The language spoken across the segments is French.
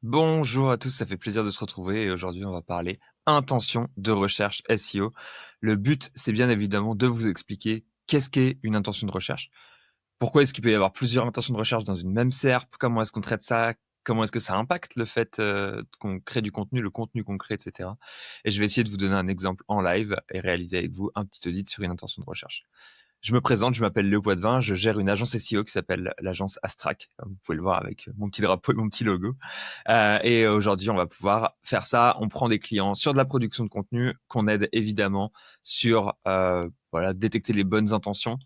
Bonjour à tous, ça fait plaisir de se retrouver et aujourd'hui on va parler intention de recherche SEO. Le but, c'est bien évidemment de vous expliquer qu'est-ce qu'est une intention de recherche, pourquoi est-ce qu'il peut y avoir plusieurs intentions de recherche dans une même SERP, comment est-ce qu'on traite ça, comment est-ce que ça impacte le fait qu'on crée du contenu, le contenu qu'on crée, etc. Et je vais essayer de vous donner un exemple en live et réaliser avec vous un petit audit sur une intention de recherche. Je me présente, je m'appelle Léo Poitvin, je gère une agence SEO qui s'appelle l'agence Astrac. Vous pouvez le voir avec mon petit drapeau et mon petit logo. Et aujourd'hui, on va pouvoir faire ça. On prend des clients sur de la production de contenu qu'on aide évidemment sur voilà, détecter les bonnes intentions.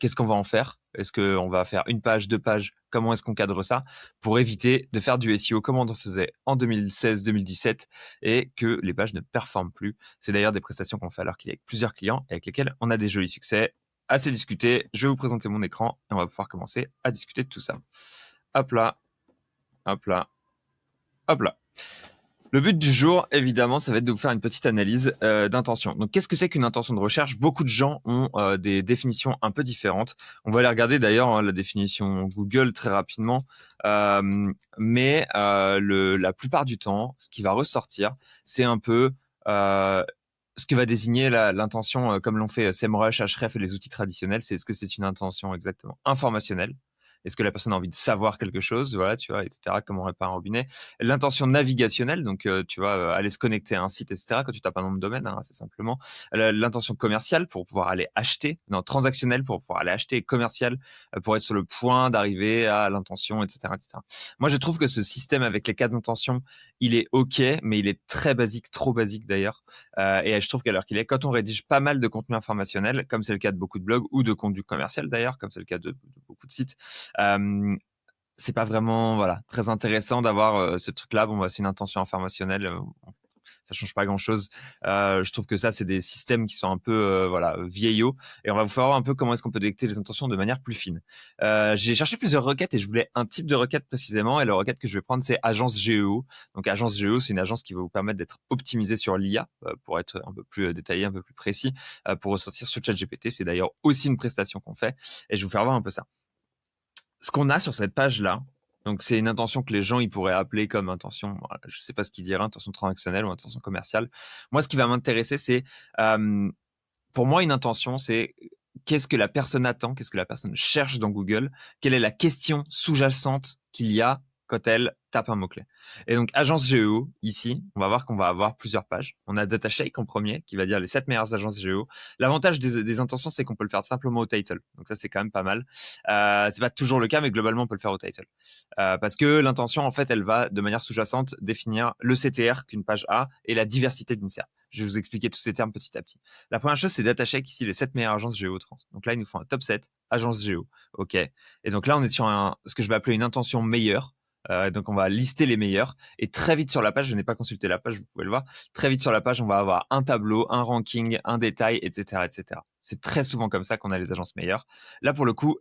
Qu'est-ce qu'on va en faire? Est-ce qu'on va faire une page, deux pages? Comment est-ce qu'on cadre ça pour éviter de faire du SEO comme on en faisait en 2016-2017 et que les pages ne performent plus? C'est d'ailleurs des prestations qu'on fait alors qu'il y a plusieurs clients et avec lesquels on a des jolis succès. Assez discuté, je vais vous présenter mon écran et on va pouvoir commencer à discuter de tout ça. Hop là, hop là, hop là. Le but du jour, évidemment, ça va être de vous faire une petite analyse d'intention. Donc, qu'est-ce que c'est qu'une intention de recherche? Beaucoup de gens ont des définitions un peu différentes. On va aller regarder d'ailleurs la définition Google très rapidement. Mais la plupart du temps, ce qui va ressortir, c'est un peu ce que va désigner l'intention, comme l'ont fait SEMrush, Ahref et les outils traditionnels. C'est est-ce que c'est une intention exactement informationnelle? Est-ce que la personne a envie de savoir quelque chose, voilà, tu vois, etc. Comment réparer un robinet. L'intention navigationnelle, donc tu vas aller se connecter à un site, etc. Quand tu tapes un nom de domaine, hein, c'est simplement l'intention commerciale pour pouvoir aller acheter, non, transactionnelle pour pouvoir aller acheter, et commerciale pour être sur le point d'arriver à l'intention, etc., etc. Moi, je trouve que ce système avec les quatre intentions, il est ok, mais il est très basique, trop basique d'ailleurs. Et je trouve qu'à l'heure qu'il est, quand on rédige pas mal de contenu informationnel, comme c'est le cas de beaucoup de blogs ou de contenu commercial d'ailleurs, comme c'est le cas de beaucoup de sites, c'est pas vraiment voilà très intéressant d'avoir ce truc-là. Bon, bah, c'est une intention informationnelle. Ça change pas grand-chose. Je trouve que ça, c'est des systèmes qui sont un peu voilà vieillots. Et on va vous faire voir un peu comment est-ce qu'on peut détecter les intentions de manière plus fine. J'ai cherché plusieurs requêtes et je voulais un type de requête précisément. Et la requête que je vais prendre, c'est agence GEO. Donc agence GEO, c'est une agence qui va vous permettre d'être optimisée sur l'IA pour être un peu plus détaillé, un peu plus précis, pour ressortir sur ChatGPT. C'est d'ailleurs aussi une prestation qu'on fait. Et je vais vous faire voir un peu ça. Ce qu'on a sur cette page-là, donc c'est une intention que les gens ils pourraient appeler comme intention, voilà, je sais pas ce qu'ils diraient, intention transactionnelle ou intention commerciale. Moi, ce qui va m'intéresser, c'est pour moi une intention, c'est qu'est-ce que la personne attend, qu'est-ce que la personne cherche dans Google, quelle est la question sous-jacente qu'il y a quand elle tape un mot-clé. Et donc, agence GEO, ici, on va voir qu'on va avoir plusieurs pages. On a DataShake en premier, qui va dire les 7 meilleures agences GEO. L'avantage des intentions, c'est qu'on peut le faire simplement au title. Donc ça, c'est quand même pas mal. C'est pas toujours le cas, mais globalement, on peut le faire au title. Parce que l'intention, en fait, elle va, de manière sous-jacente, définir le CTR qu'une page a et la diversité d'une SERP. Je vais vous expliquer tous ces termes petit à petit. La première chose, c'est DataShake, ici, les 7 meilleures agences géo de France. Donc là, il nous faut un top 7, agence géo. OK. Et donc là, on est sur ce que je vais appeler une intention meilleure. Donc on va lister les meilleurs. Et très vite sur la page, je n'ai pas consulté la page, vous pouvez le voir. Très vite sur la page, on va avoir un tableau, un ranking, un détail, etc., etc. C'est très souvent comme ça qu'on a les agences meilleures. Là, pour le coup,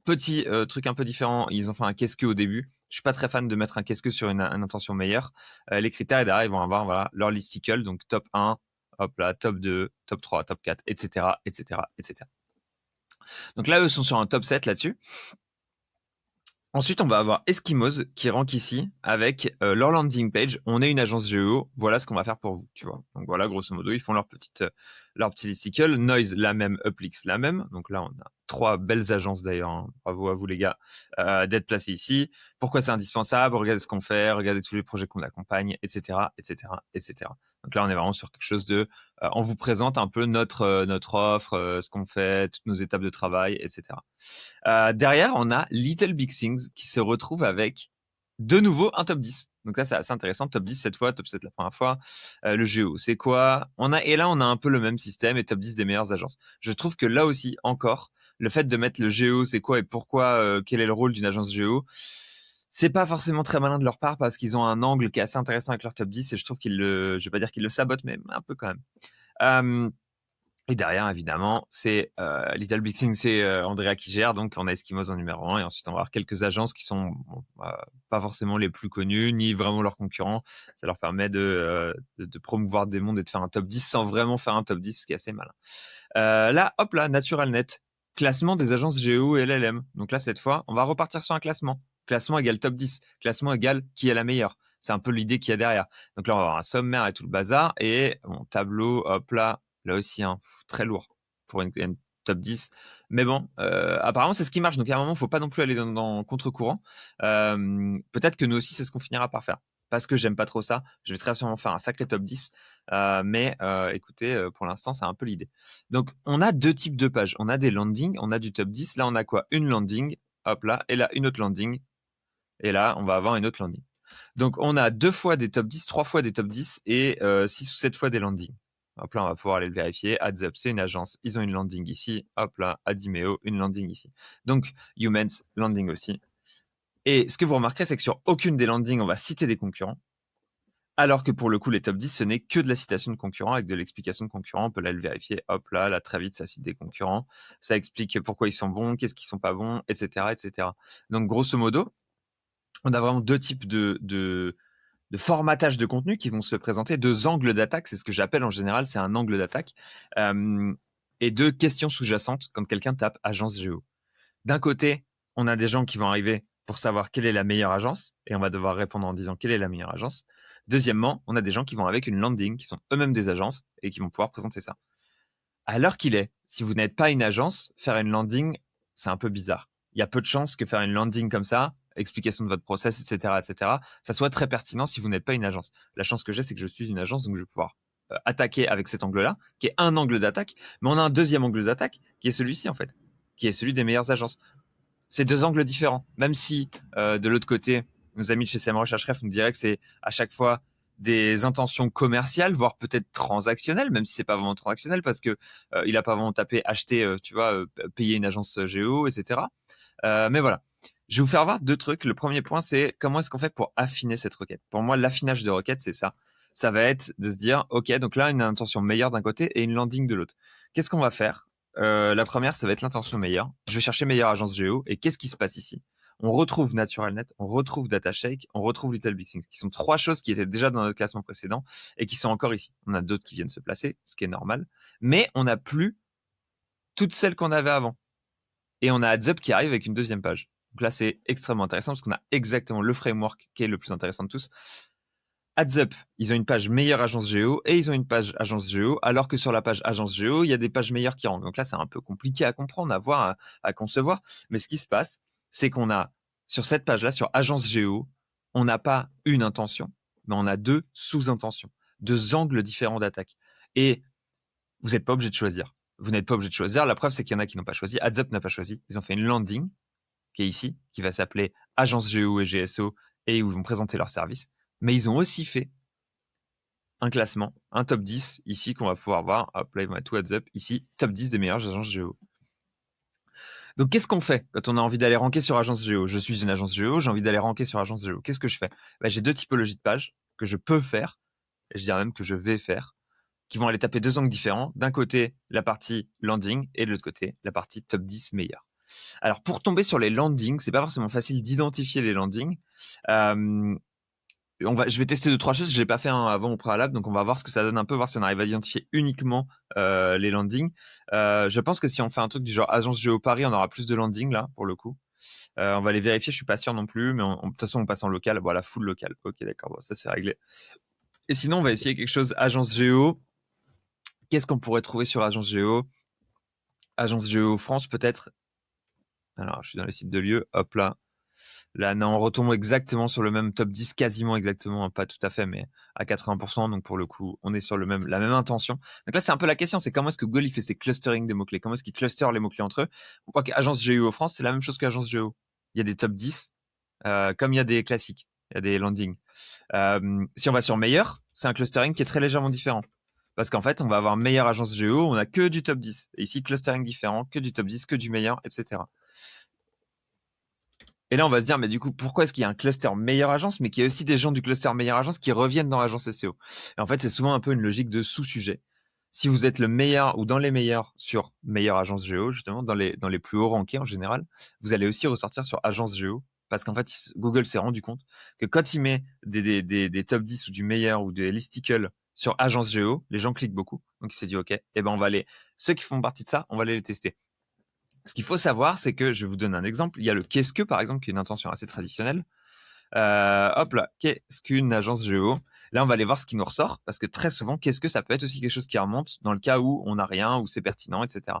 petit truc un peu différent, ils ont fait un qu'est-ce que au début. Je suis pas très fan de mettre un qu'est-ce que sur une intention meilleure. Les critères, et derrière, ils vont avoir voilà, leur listicle, donc top 1, hop là, top 2, top 3, top 4, etc., etc., etc. Donc là, eux sont sur un top 7 là-dessus. Ensuite, on va avoir Eskimos qui rank ici avec leur landing page. On est une agence GEO. Voilà ce qu'on va faire pour vous, tu vois. Donc voilà, grosso modo, ils font leur petit listicle. Noise, la même. Uplix, la même. Donc là, on a 3 belles agences d'ailleurs. Hein. Bravo à vous les gars d'être placés ici. Pourquoi c'est indispensable? Regardez ce qu'on fait, regardez tous les projets qu'on accompagne, etc., etc., etc. Donc là, on est vraiment sur quelque chose de... on vous présente un peu notre offre, ce qu'on fait, toutes nos étapes de travail, etc. Derrière, on a Little Big Things qui se retrouve avec de nouveau un top 10. Donc ça, c'est assez intéressant. Top 10 cette fois, top 7 la première fois. Le Géo, c'est quoi? Et là, on a un peu le même système et top 10 des meilleures agences. Je trouve que là aussi, encore, le fait de mettre le Géo, c'est quoi et pourquoi, quel est le rôle d'une agence Géo, c'est pas forcément très malin de leur part parce qu'ils ont un angle qui est assez intéressant avec leur top 10 et je trouve je vais pas dire qu'ils le sabotent, mais un peu quand même. Et derrière, évidemment, c'est Little Big Thing, c'est Andrea qui gère. Donc, on a Eskimos en numéro 1. Et ensuite, on va avoir quelques agences qui sont pas forcément les plus connues, ni vraiment leurs concurrents. Ça leur permet de promouvoir des mondes et de faire un top 10 sans vraiment faire un top 10, ce qui est assez malin. Là, hop là, NaturalNet. Classement des agences Géo et LLM. Donc là, cette fois, on va repartir sur un classement. Classement égale top 10. Classement égale qui est la meilleure. C'est un peu l'idée qu'il y a derrière. Donc là, on va avoir un sommaire et tout le bazar. Et bon, tableau, hop là aussi, hein, très lourd pour une top 10. Mais bon, apparemment, c'est ce qui marche. Donc à un moment, il ne faut pas non plus aller dans contre-courant. Peut-être que nous aussi, c'est ce qu'on finira par faire. Parce que j'aime pas trop ça. Je vais très sûrement faire un sacré top 10. Mais écoutez, pour l'instant, c'est un peu l'idée. Donc, on a deux types de pages. On a des landings, on a du top 10. Là, on a quoi? Une landing, hop là, et là, une autre landing. Et là, on va avoir une autre landing. Donc, on a 2 fois des top 10, 3 fois des top 10 et 6 ou 7 fois des landings. Hop là, on va pouvoir aller le vérifier. AdsUp, c'est une agence. Ils ont une landing ici. Hop là, Adimeo, une landing ici. Donc, Humans, landing aussi. Et ce que vous remarquerez, c'est que sur aucune des landings, on va citer des concurrents. Alors que pour le coup, les top 10, ce n'est que de la citation de concurrents avec de l'explication de concurrents. On peut là le vérifier. Hop là, très vite, ça cite des concurrents. Ça explique pourquoi ils sont bons, qu'est-ce qu'ils sont pas bons, etc., etc. Donc, grosso modo, on a vraiment deux types de formatage de contenu qui vont se présenter, deux angles d'attaque. C'est ce que j'appelle en général, c'est un angle d'attaque. Et deux questions sous-jacentes quand quelqu'un tape agence géo. D'un côté, on a des gens qui vont arriver pour savoir quelle est la meilleure agence et on va devoir répondre en disant quelle est la meilleure agence. Deuxièmement, on a des gens qui vont avec une landing, qui sont eux-mêmes des agences et qui vont pouvoir présenter ça. À l'heure qu'il est, si vous n'êtes pas une agence, faire une landing, c'est un peu bizarre. Il y a peu de chances que faire une landing comme ça, explication de votre process, etc., etc., ça soit très pertinent si vous n'êtes pas une agence. La chance que j'ai, c'est que je suis une agence, donc je vais pouvoir attaquer avec cet angle-là, qui est un angle d'attaque, mais on a un deuxième angle d'attaque, qui est celui-ci, en fait, qui est celui des meilleures agences. C'est deux angles différents, même si de l'autre côté, nos amis de chez SEMrush Href nous diraient que c'est à chaque fois des intentions commerciales, voire peut-être transactionnelles, même si c'est pas vraiment transactionnel parce que il a pas vraiment tapé acheter, tu vois, payer une agence géo, etc. Mais voilà. Je vais vous faire voir deux trucs. Le premier point, c'est comment est-ce qu'on fait pour affiner cette requête. Pour moi, l'affinage de requête, c'est ça. Ça va être de se dire, OK, donc là, une intention meilleure d'un côté et une landing de l'autre. Qu'est-ce qu'on va faire? La première, ça va être l'intention meilleure. Je vais chercher meilleure agence géo. Et qu'est-ce qui se passe ici? On retrouve NaturalNet, on retrouve DataShake, on retrouve LittleBigThings, qui sont trois choses qui étaient déjà dans notre classement précédent et qui sont encore ici. On a d'autres qui viennent se placer, ce qui est normal. Mais on n'a plus toutes celles qu'on avait avant. Et on a AdsUp qui arrive avec une deuxième page. Donc là, c'est extrêmement intéressant parce qu'on a exactement le framework qui est le plus intéressant de tous. AdsUp, ils ont une page meilleure agence géo et ils ont une page agence géo, alors que sur la page agence géo, il y a des pages meilleures qui rentrent. Donc là, c'est un peu compliqué à comprendre, à voir, à concevoir. Mais ce qui se passe, c'est qu'on a, sur cette page-là, sur agence géo, on n'a pas une intention, mais on a deux sous-intentions, deux angles différents d'attaque. Et vous n'êtes pas obligé de choisir. Vous n'êtes pas obligé de choisir. La preuve, c'est qu'il y en a qui n'ont pas choisi. AdsUp n'a pas choisi. Ils ont fait une landing qui est ici, qui va s'appeler Agence Géo et GSO, et où ils vont présenter leurs services. Mais ils ont aussi fait un classement, un top 10, ici, qu'on va pouvoir voir. Hop là, ils vont mettre tout AdsUp. Ici, top 10 des meilleures agences Géo. Donc, qu'est-ce qu'on fait quand on a envie d'aller ranker sur Agence Géo? Je suis une agence Géo, j'ai envie d'aller ranker sur Agence Géo. Qu'est-ce que je fais? J'ai deux typologies de pages que je peux faire, et je dirais même que je vais faire, qui vont aller taper deux angles différents. D'un côté, la partie landing, et de l'autre côté, la partie top 10 meilleure. Alors, pour tomber sur les landings, c'est pas forcément facile d'identifier les landings. Je vais tester deux, trois choses. Je l'ai pas fait avant au préalable, donc on va voir ce que ça donne un peu, voir si on arrive à identifier uniquement les landings. Je pense que si on fait un truc du genre Agence Géo Paris, on aura plus de landings là, pour le coup. On va les vérifier, je suis pas sûr non plus, mais de toute façon, on passe en local. Voilà, full local. Ok, d'accord, bon, ça c'est réglé. Et sinon, on va essayer quelque chose Agence Géo. Qu'est-ce qu'on pourrait trouver sur Agence Géo? Agence Géo France, peut-être. Alors, je suis dans les sites de lieux. Hop là. Là, non, on retombe exactement sur le même top 10, quasiment exactement, hein, pas tout à fait, mais à 80%. Donc, pour le coup, on est sur la même intention. Donc là, c'est un peu la question, c'est comment est-ce que Google, il fait ses clustering des mots-clés? Comment est-ce qu'il cluster les mots-clés entre eux? On voit qu'Agence Géo France, c'est la même chose qu'Agence Géo. Il y a des top 10, comme il y a des classiques. Il y a des landings. Si on va sur meilleur, c'est un clustering qui est très légèrement différent. Parce qu'en fait, on va avoir meilleure agence géo, on a que du top 10. Et ici, clustering différent, que du top 10, que du meilleur, etc. Et là, on va se dire, mais du coup, pourquoi est-ce qu'il y a un cluster meilleure agence, mais qu'il y a aussi des gens du cluster meilleure agence qui reviennent dans l'agence SEO? Et en fait, c'est souvent un peu une logique de sous-sujet. Si vous êtes le meilleur ou dans les meilleurs sur meilleure agence géo, justement, dans les plus hauts rankés en général, vous allez aussi ressortir sur agence géo. Parce qu'en fait, Google s'est rendu compte que quand il met des top 10 ou du meilleur ou des listicles sur agence géo, les gens cliquent beaucoup. Donc, il s'est dit, OK, eh ben, ceux qui font partie de ça, on va aller les tester. Ce qu'il faut savoir, c'est que je vais vous donner un exemple. Il y a le qu'est-ce que, par exemple, qui est une intention assez traditionnelle. Hop là, qu'est-ce qu'une agence géo? Là, on va aller voir ce qui nous ressort, parce que très souvent, qu'est-ce que ça peut être aussi quelque chose qui remonte dans le cas où on n'a rien, où c'est pertinent, etc.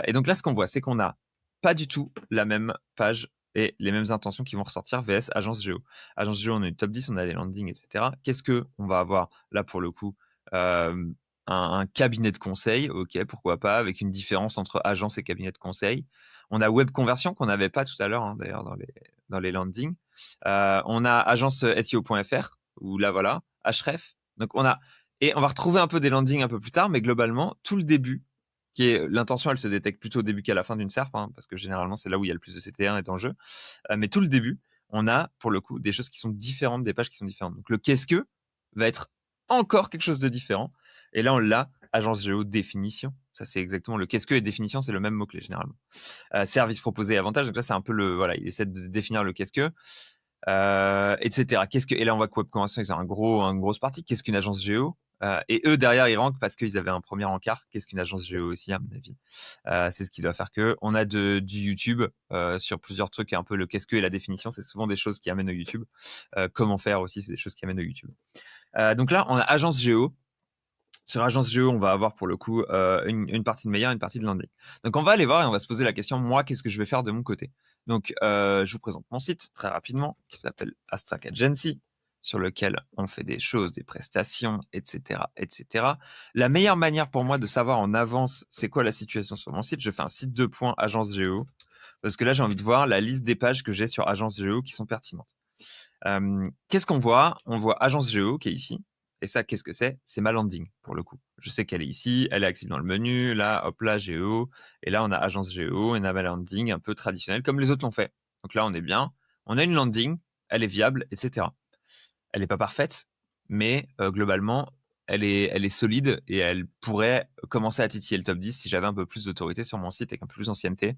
Et donc là, ce qu'on voit, c'est qu'on n'a pas du tout la même page et les mêmes intentions qui vont ressortir VS Agence Géo. Agence Géo, on a une top 10, on a des landings, etc. Qu'est-ce que on va avoir là pour le coup? Euh, un cabinet de conseil, ok, pourquoi pas, avec une différence entre agence et cabinet de conseil. On a web conversion qu'on n'avait pas tout à l'heure, hein, d'ailleurs, dans les landings. On a agence SEO.fr, où là, voilà, Href. Donc, et on va retrouver un peu des landings un peu plus tard, mais globalement, tout le début, qui est l'intention, elle se détecte plutôt au début qu'à la fin d'une SERP, hein, parce que généralement, c'est là où il y a le plus de CT1 et d'enjeux. Mais tout le début, on a, pour le coup, des choses qui sont différentes, des pages qui sont différentes. Donc, le qu'est-ce que va être encore quelque chose de différent. Et là, on l'a, agence géo définition. Ça, c'est exactement le qu'est-ce que et définition, c'est le même mot-clé généralement. Service proposé et avantage. Donc là, c'est un peu voilà, il essaie de définir le qu'est-ce que, etc. Et là, on voit que Web Convention, ils ont une grosse partie. Qu'est-ce qu'une agence géo? Et eux, derrière, ils rankent parce qu'ils avaient un premier encart. Qu'est-ce qu'une agence géo aussi, à mon avis? C'est ce qui doit faire que. On a du YouTube sur plusieurs trucs, et un peu le qu'est-ce que et la définition, c'est souvent des choses qui amènent au YouTube. Comment faire aussi, c'est des choses qui amènent au YouTube. Donc là, on a agence géo. Sur agence géo, on va avoir pour le coup une partie de meilleur, une partie de landing. Donc on va aller voir et on va se poser la question, moi, qu'est-ce que je vais faire de mon côté? Donc je vous présente mon site très rapidement, qui s'appelle Astrac Agency, sur lequel on fait des choses, des prestations, etc., etc. La meilleure manière pour moi de savoir en avance c'est quoi la situation sur mon site, je fais un site 2 points agence géo, parce que là j'ai envie de voir la liste des pages que j'ai sur agence géo qui sont pertinentes. Qu'est-ce qu'on voit? On voit agence géo qui est ici. Et ça, qu'est-ce que c'est? C'est ma landing, pour le coup. Je sais qu'elle est ici, elle est accessible dans le menu, là, hop là, géo. Et là, on a agence géo, et on a ma landing un peu traditionnelle, comme les autres l'ont fait. Donc là, on est bien. On a une landing, elle est viable, etc. Elle n'est pas parfaite, mais globalement, elle est solide et elle pourrait commencer à titiller le top 10 si j'avais un peu plus d'autorité sur mon site et un peu plus d'ancienneté.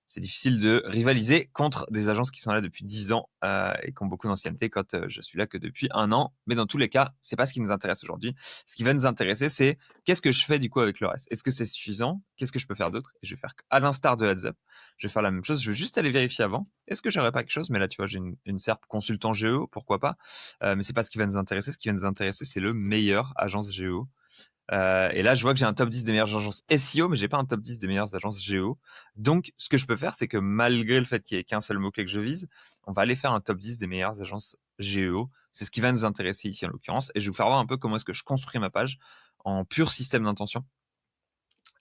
C'est difficile de rivaliser contre des agences qui sont là depuis 10 ans et qui ont beaucoup d'ancienneté quand je suis là que depuis 1 an. Mais dans tous les cas, c'est pas ce qui nous intéresse aujourd'hui. Ce qui va nous intéresser, c'est qu'est-ce que je fais du coup avec le reste? Est-ce que c'est suffisant? Qu'est-ce que je peux faire d'autre? Et je vais faire à l'instar de Heads Up. Je vais faire la même chose. Je vais juste aller vérifier avant. Est-ce que j'aurais pas quelque chose? Mais là, tu vois, j'ai une SERP consultant géo, pourquoi pas? Mais c'est pas ce qui va nous intéresser. Ce qui va nous intéresser, c'est le meilleur agence géo. Et là, je vois que j'ai un top 10 des meilleures agences SEO, mais j'ai pas un top 10 des meilleures agences géo. Donc, ce que je peux faire, c'est que malgré le fait qu'il y ait qu'un seul mot-clé que je vise, on va aller faire un top 10 des meilleures agences géo. C'est ce qui va nous intéresser ici, en l'occurrence. Et je vais vous faire voir un peu comment est-ce que je construis ma page en pur système d'intention.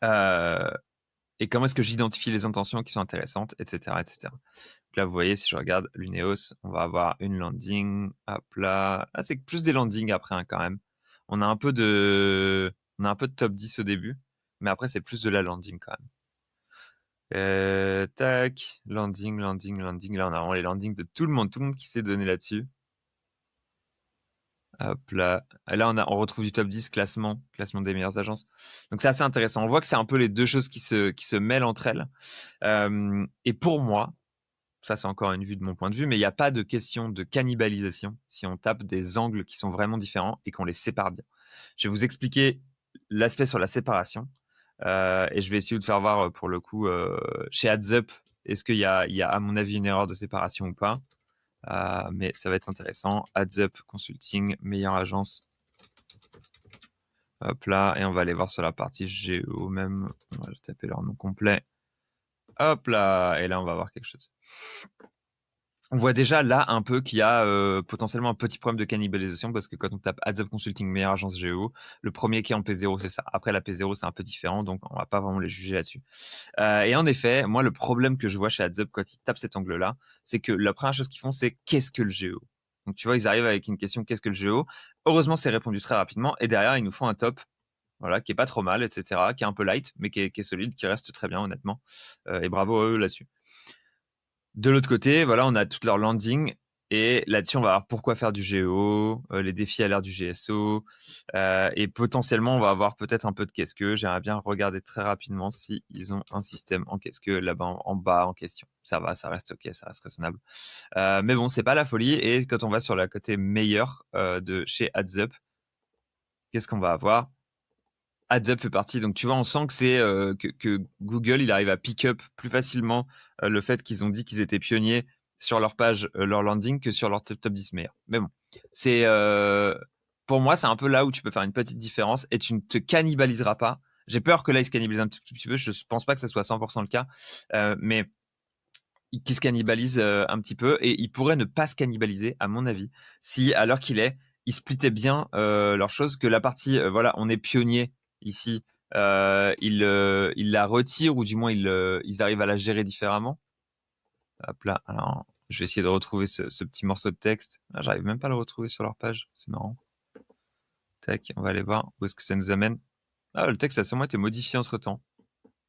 Et comment est-ce que j'identifie les intentions qui sont intéressantes, etc., etc. Donc là, vous voyez, si je regarde l'Uneos, on va avoir une landing. Hop là. Ah, c'est plus des landings après, hein, quand même. On a un peu de top 10 au début, mais après, c'est plus de la landing quand même. Tac, landing, landing, landing. Là, on a vraiment les landings de tout le monde qui s'est donné là-dessus. Hop là. Et là, on retrouve du top 10 classement des meilleures agences. Donc, c'est assez intéressant. On voit que c'est un peu les deux choses qui se mêlent entre elles. Et pour moi, ça c'est encore une vue de mon point de vue, mais il n'y a pas de question de cannibalisation si on tape des angles qui sont vraiment différents et qu'on les sépare bien. Je vais vous expliquer l'aspect sur la séparation et je vais essayer de faire voir pour le coup chez AdsUp, est-ce qu'il y a à mon avis une erreur de séparation ou pas. Mais ça va être intéressant. AdsUp Consulting, meilleure agence. Hop là, et on va aller voir sur la partie géo même. On va taper leur nom complet. Hop là, et là on va voir quelque chose. On voit déjà là un peu qu'il y a potentiellement un petit problème de cannibalisation parce que quand on tape Ads Up Consulting meilleure agence géo, le premier qui est en P0 c'est ça. Après la P0 c'est un peu différent donc on va pas vraiment les juger là-dessus. Et en effet, moi le problème que je vois chez Ads Up quand ils tapent cet angle-là, c'est que la première chose qu'ils font c'est qu'est-ce que le géo? Donc tu vois ils arrivent avec une question qu'est-ce que le géo? Heureusement c'est répondu très rapidement et derrière ils nous font un top. Voilà, qui est pas trop mal, etc., qui est un peu light, mais qui est solide, qui reste très bien, honnêtement. Et bravo à eux là-dessus. De l'autre côté, voilà, on a toute leur landing et là-dessus, on va voir pourquoi faire du géo, les défis à l'ère du GSO et potentiellement, on va avoir peut-être un peu de qu'est-ce que. J'aimerais bien regarder très rapidement si ils ont un système en qu'est-ce que là-bas en bas en question. Ça va, ça reste ok, ça reste raisonnable. Mais bon, c'est pas la folie. Et quand on va sur la côté meilleur de chez AdsUp, qu'est-ce qu'on va avoir? AdsUp fait partie. Donc, tu vois, on sent que c'est que Google, il arrive à pick up plus facilement le fait qu'ils ont dit qu'ils étaient pionniers sur leur page, leur landing que sur leur top 10 meilleurs. Mais bon, c'est pour moi, c'est un peu là où tu peux faire une petite différence et tu ne te cannibaliseras pas. J'ai peur que là, ils se cannibalisent un petit peu. Je pense pas que ça soit 100% le cas, mais qui se cannibalise un petit peu et ils pourraient ne pas se cannibaliser à mon avis si à l'heure qu'il est ils splittaient bien leurs choses, que la partie voilà, on est pionnier ici, ils la retirent ou du moins ils arrivent à la gérer différemment. Hop là, alors je vais essayer de retrouver ce petit morceau de texte. Ah, j'arrive même pas à le retrouver sur leur page, c'est marrant. Tac, on va aller voir où est-ce que ça nous amène. Ah, le texte a sûrement été modifié entre temps.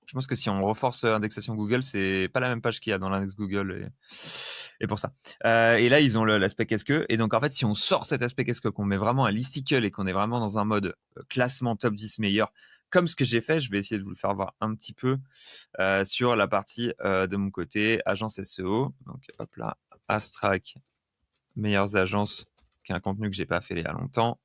Je pense que si on reforce l'indexation Google, c'est pas la même page qu'il y a dans l'index Google et pour ça. Et là, ils ont l'aspect qu'est-ce que. Et donc, en fait, si on sort cet aspect qu'est-ce que, qu'on met vraiment un listicle et qu'on est vraiment dans un mode classement top 10 meilleur, comme ce que j'ai fait, je vais essayer de vous le faire voir un petit peu sur la partie de mon côté, agence SEO. Donc, hop là, Astrac, meilleures agences, qui est un contenu que j'ai pas fait il y a longtemps.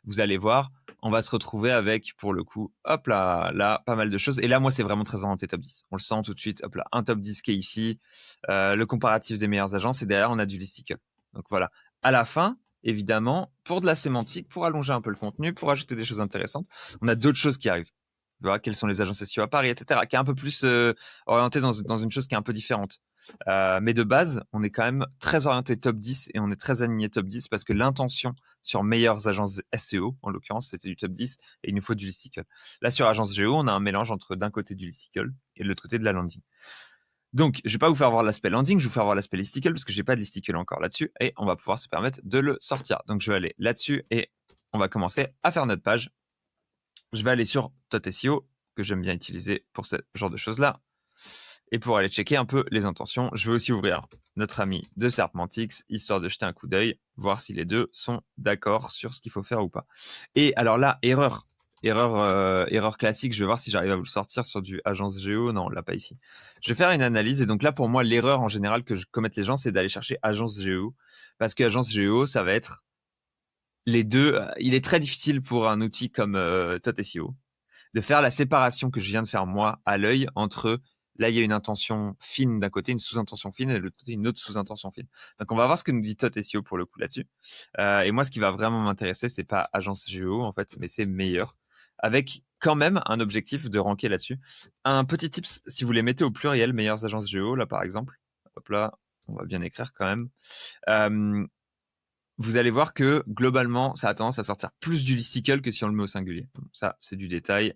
Vous allez voir, on va se retrouver avec, pour le coup, hop là, pas mal de choses. Et là, moi, c'est vraiment très orienté top 10. On le sent tout de suite, hop là, un top 10 qui est ici, le comparatif des meilleures agences, et derrière, on a du listicle. Donc voilà. À la fin, évidemment, pour de la sémantique, pour allonger un peu le contenu, pour ajouter des choses intéressantes, on a d'autres choses qui arrivent. Voilà, quelles sont les agences SEO à Paris, etc., qui est un peu plus orienté dans une chose qui est un peu différente. Mais de base, on est quand même très orienté top 10 et on est très aligné top 10 parce que l'intention sur meilleures agences SEO, en l'occurrence, c'était du top 10 et il nous faut du listicle. Là, sur agence Géo, on a un mélange entre d'un côté du listicle et de l'autre côté de la landing. Donc, je vais pas vous faire voir l'aspect landing, je vais vous faire voir l'aspect listicle parce que j'ai pas de listicle encore là-dessus et on va pouvoir se permettre de le sortir. Donc, je vais aller là-dessus et on va commencer à faire notre page. Je vais aller sur TotSEO, que j'aime bien utiliser pour ce genre de choses-là. Et pour aller checker un peu les intentions, je vais aussi ouvrir notre ami de Serpentix, histoire de jeter un coup d'œil, voir si les deux sont d'accord sur ce qu'il faut faire ou pas. Et alors là, erreur classique, je vais voir si j'arrive à vous le sortir sur du agence Géo. Non, là, pas ici. Je vais faire une analyse. Et donc là, pour moi, l'erreur en général que commettent les gens, c'est d'aller chercher agence Géo. Parce que agence Géo, ça va être les deux. Il est très difficile pour un outil comme TotSEO de faire la séparation que je viens de faire moi à l'œil entre là il y a une intention fine d'un côté, une sous-intention fine et de l'autre côté une autre sous-intention fine. Donc on va voir ce que nous dit TotSEO pour le coup là-dessus. Et moi ce qui va vraiment m'intéresser c'est pas agence Géo en fait, mais c'est meilleur avec quand même un objectif de ranker là-dessus. Un petit tips si vous les mettez au pluriel meilleures agences Géo là par exemple. Hop là, on va bien écrire quand même. Vous allez voir que globalement, ça a tendance à sortir plus du listicle que si on le met au singulier. Ça, c'est du détail.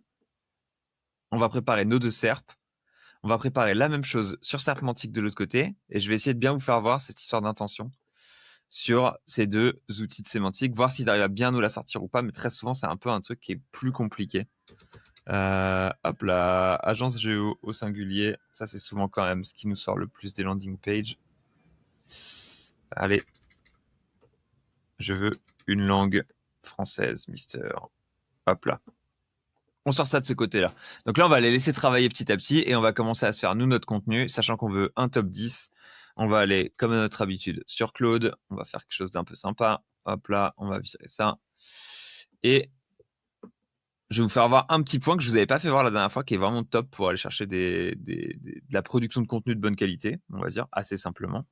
On va préparer nos deux SERP. On va préparer la même chose sur Serpentic de l'autre côté. Et je vais essayer de bien vous faire voir cette histoire d'intention sur ces deux outils de sémantique, voir s'ils arrivent à bien nous la sortir ou pas. Mais très souvent, c'est un peu un truc qui est plus compliqué. Hop là, agence Géo au singulier. Ça, c'est souvent quand même ce qui nous sort le plus des landing pages. Allez, je veux une langue française, mister. Hop là. On sort ça de ce côté-là. Donc là, on va les laisser travailler petit à petit et on va commencer à se faire, nous, notre contenu, sachant qu'on veut un top 10. On va aller, comme à notre habitude, sur Claude. On va faire quelque chose d'un peu sympa. Hop là, on va virer ça. Et je vais vous faire voir un petit point que je vous avais pas fait voir la dernière fois, qui est vraiment top pour aller chercher de la production de contenu de bonne qualité, on va dire, assez simplement.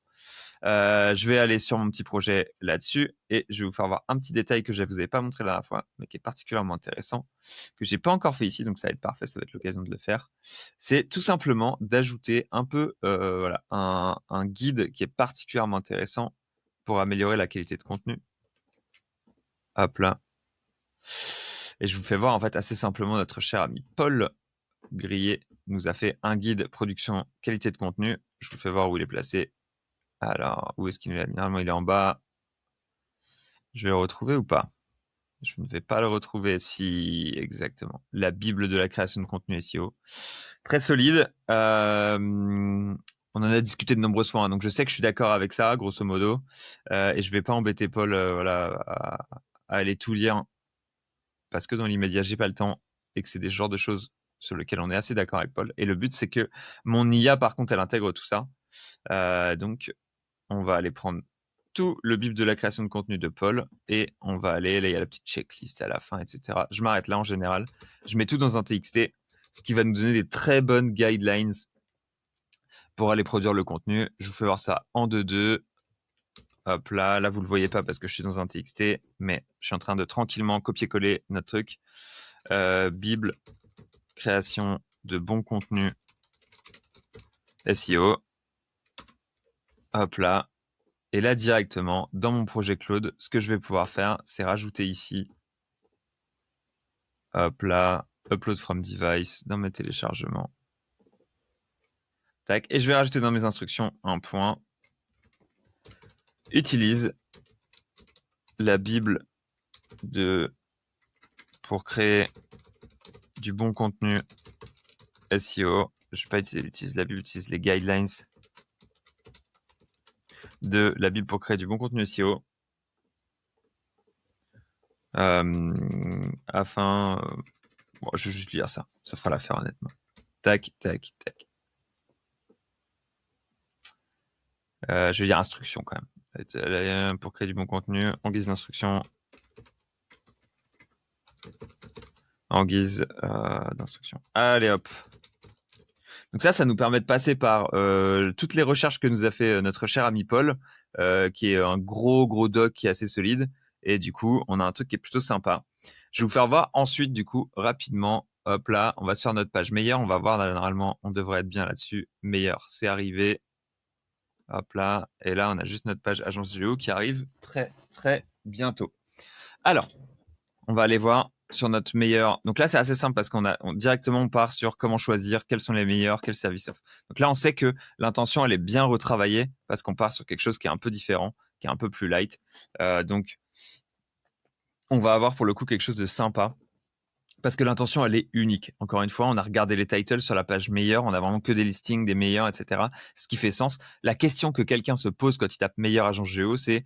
Je vais aller sur mon petit projet là-dessus et je vais vous faire voir un petit détail que je ne vous avais pas montré la dernière fois, mais qui est particulièrement intéressant, que j'ai pas encore fait ici, donc ça va être parfait, ça va être l'occasion de le faire. C'est tout simplement d'ajouter un peu voilà, un guide qui est particulièrement intéressant pour améliorer la qualité de contenu. Hop là. Et je vous fais voir en fait assez simplement notre cher ami Paul Grillet nous a fait un guide production qualité de contenu. Je vous fais voir où il est placé. Alors, où est-ce qu'il est? Normalement, il est en bas. Je vais le retrouver ou pas? Je ne vais pas le retrouver. Si, exactement. La Bible de la création de contenu SEO. Très solide. On en a discuté de nombreuses fois, hein, donc je sais que je suis d'accord avec ça, grosso modo. Et je vais pas embêter Paul voilà, à aller tout lire parce que dans l'immédiat, j'ai pas le temps et que c'est des genres de choses sur lesquelles on est assez d'accord avec Paul. Et le but, c'est que mon IA, par contre, elle intègre tout ça. Donc, on va aller prendre tout le bip de la création de contenu de Paul et on va aller, là il y a la petite checklist à la fin, etc. Je m'arrête là en général. Je mets tout dans un TXT, ce qui va nous donner des très bonnes guidelines pour aller produire le contenu. Je vous fais voir ça en 2-2. Hop là, là vous le voyez pas parce que je suis dans un TXT, mais je suis en train de tranquillement copier-coller notre truc. Bible, création de bon contenu SEO. Hop là. Et là, directement, dans mon projet Claude, ce que je vais pouvoir faire, c'est rajouter ici, hop là, upload from device, dans mes téléchargements. Tac. Et je vais rajouter dans mes instructions un point. Utilise la Bible pour créer du bon contenu SEO. Je ne vais pas utiliser la Bible, utilise les guidelines de la Bible pour créer du bon contenu SEO. Afin... bon, je vais juste lire ça. Ça fera l'affaire, honnêtement. Tac, tac, tac. Je vais dire instruction quand même. Pour créer du bon contenu, en guise d'instruction. En guise d'instruction. Allez hop. Donc ça nous permet de passer par toutes les recherches que nous a fait notre cher ami Paul, qui est un gros doc qui est assez solide. Et du coup, on a un truc qui est plutôt sympa. Je vais vous faire voir ensuite, du coup, rapidement. Hop là, on va se faire notre page meilleure. On va voir, là, normalement, on devrait être bien là-dessus. Meilleur, c'est arrivé. Hop là. Et là, on a juste notre page Agence Géo qui arrive très bientôt. Alors, on va aller voir sur notre meilleur. Donc là, c'est assez simple parce directement, on part sur comment choisir, quels sont les meilleurs, quels services offre. Donc là, on sait que l'intention, elle est bien retravaillée parce qu'on part sur quelque chose qui est un peu différent, qui est un peu plus light. Donc, on va avoir pour le coup quelque chose de sympa parce que l'intention, elle est unique. Encore une fois, on a regardé les titles sur la page meilleure, on a vraiment que des listings, des meilleurs, etc. Ce qui fait sens. La question que quelqu'un se pose quand il tape meilleure agence géo, c'est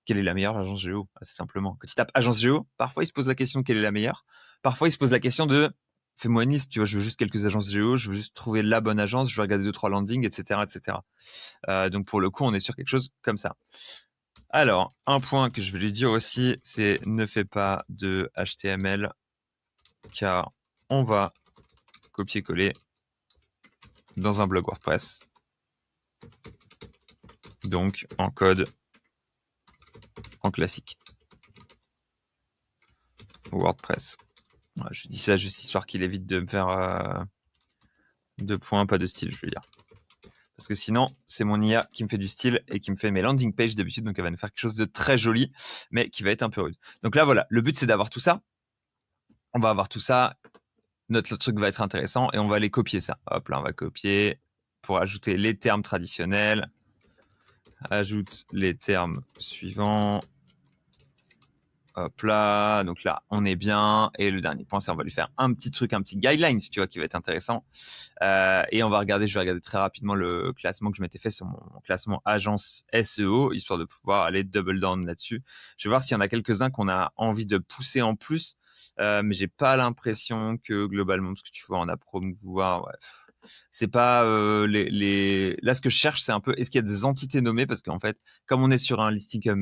quelle est la meilleure agence géo, assez simplement. Quand il tape agence géo, parfois il se pose la question de quelle est la meilleure. Parfois il se pose la question de fais-moi une liste, tu vois, je veux juste quelques agences géo, je veux juste trouver la bonne agence, je veux regarder 2-3 landings, etc. Donc pour le coup, on est sur quelque chose comme ça. Alors, un point que je vais lui dire aussi, c'est ne fais pas de HTML car on va copier-coller dans un blog WordPress. Donc en code en classique. WordPress. Ouais, je dis ça juste histoire qu'il évite de me faire 2 points, pas de style, je veux dire. Parce que sinon, c'est mon IA qui me fait du style et qui me fait mes landing pages d'habitude, donc elle va me faire quelque chose de très joli, mais qui va être un peu rude. Donc là, voilà, le but c'est d'avoir tout ça. On va avoir tout ça. Notre truc va être intéressant et on va aller copier ça. Hop là, on va copier pour ajouter les termes traditionnels. Ajoute les termes suivants. Hop là, donc là, on est bien. Et le dernier point, c'est on va lui faire un petit truc, un petit guideline, tu vois, qui va être intéressant. Et je vais regarder très rapidement le classement que je m'étais fait sur mon classement agence SEO, histoire de pouvoir aller double down là-dessus. Je vais voir s'il y en a quelques-uns qu'on a envie de pousser en plus, mais j'ai pas l'impression que globalement, parce que tu vois, on a promouvoir, ouais. C'est pas là ce que je cherche, c'est un peu est-ce qu'il y a des entités nommées, parce qu'en fait comme on est sur un listicle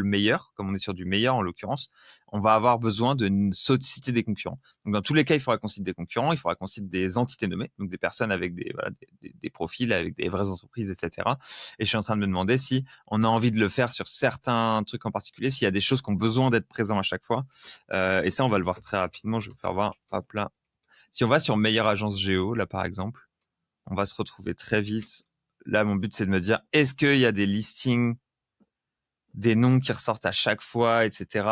meilleur, comme on est sur du meilleur en l'occurrence, on va avoir besoin de citer des concurrents. Donc dans tous les cas, il faudra qu'on cite des concurrents, il faudra qu'on cite des entités nommées, donc des personnes avec des profils, avec des vraies entreprises, etc. Et je suis en train de me demander si on a envie de le faire sur certains trucs en particulier, s'il y a des choses qui ont besoin d'être présents à chaque fois. Et ça, on va le voir très rapidement. Je vais vous faire voir. Hop là. Si on va sur meilleure agence géo, là par exemple, on va se retrouver très vite. Là, mon but, c'est de me dire, est-ce qu'il y a des listings, des noms qui ressortent à chaque fois, etc.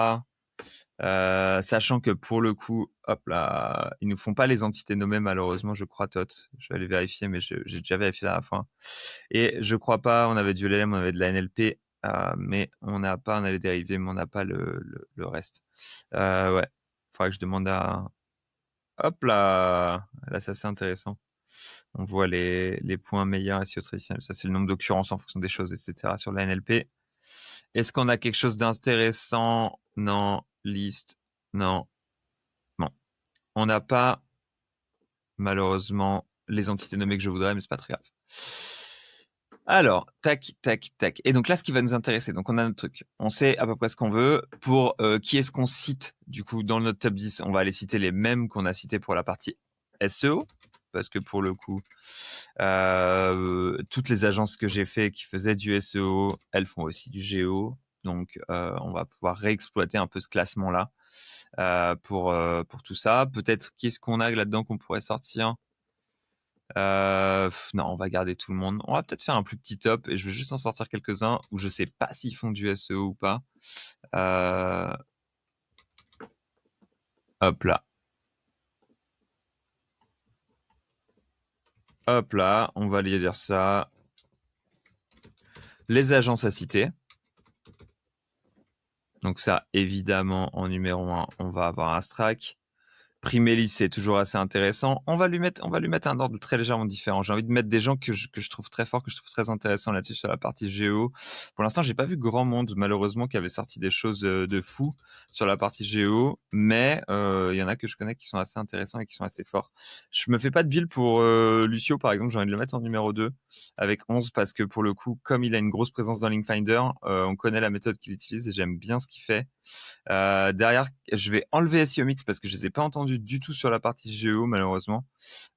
Sachant que pour le coup, hop là, ils nous font pas les entités nommées, malheureusement, je crois, Tot. Je vais aller vérifier, mais j'ai déjà vérifié à la fin. Et je crois pas, on avait du LLM, on avait de la NLP, mais on n'a pas, on a les dérivés, mais on n'a pas le reste. Ouais, faudrait que je demande à... Hop là, là c'est assez intéressant. On voit les points meilleurs SEO traditionnels. Ça, c'est le nombre d'occurrences en fonction des choses, etc. sur la NLP. Est-ce qu'on a quelque chose d'intéressant? Non. Liste? Non. Bon. On n'a pas, malheureusement, les entités nommées que je voudrais, mais c'est pas très grave. Alors, tac. Et donc là, ce qui va nous intéresser, donc on a notre truc. On sait à peu près ce qu'on veut. Pour qui est-ce qu'on cite, du coup, dans notre top 10, on va aller citer les mêmes qu'on a cités pour la partie SEO. parce que pour le coup, toutes les agences que j'ai fait qui faisaient du SEO, elles font aussi du GEO. Donc, on va pouvoir réexploiter un peu ce classement-là pour tout ça. Peut-être qu'est-ce qu'on a là-dedans qu'on pourrait sortir. Non, on va garder tout le monde. On va peut-être faire un plus petit top et je vais juste en sortir quelques-uns où je sais pas s'ils font du SEO ou pas. Hop là. Hop là, on va aller dire ça. Les agences à citer. Donc ça, évidemment, en numéro 1, on va avoir Astrac. Primelis, c'est toujours assez intéressant. On va lui mettre un ordre très légèrement différent. J'ai envie de mettre des gens que je trouve très forts, que je trouve très intéressants là-dessus sur la partie géo. Pour l'instant, j'ai pas vu grand monde, malheureusement, qui avait sorti des choses de fou sur la partie géo, mais il y en a que je connais qui sont assez intéressants et qui sont assez forts. Je me fais pas de bill pour Lucio, par exemple. J'ai envie de le mettre en numéro 2 avec 11 parce que pour le coup, comme il a une grosse présence dans Linkfinder, on connaît la méthode qu'il utilise et j'aime bien ce qu'il fait. Derrière, je vais enlever SEO Mix parce que je les ai pas entendus du tout sur la partie géo, malheureusement.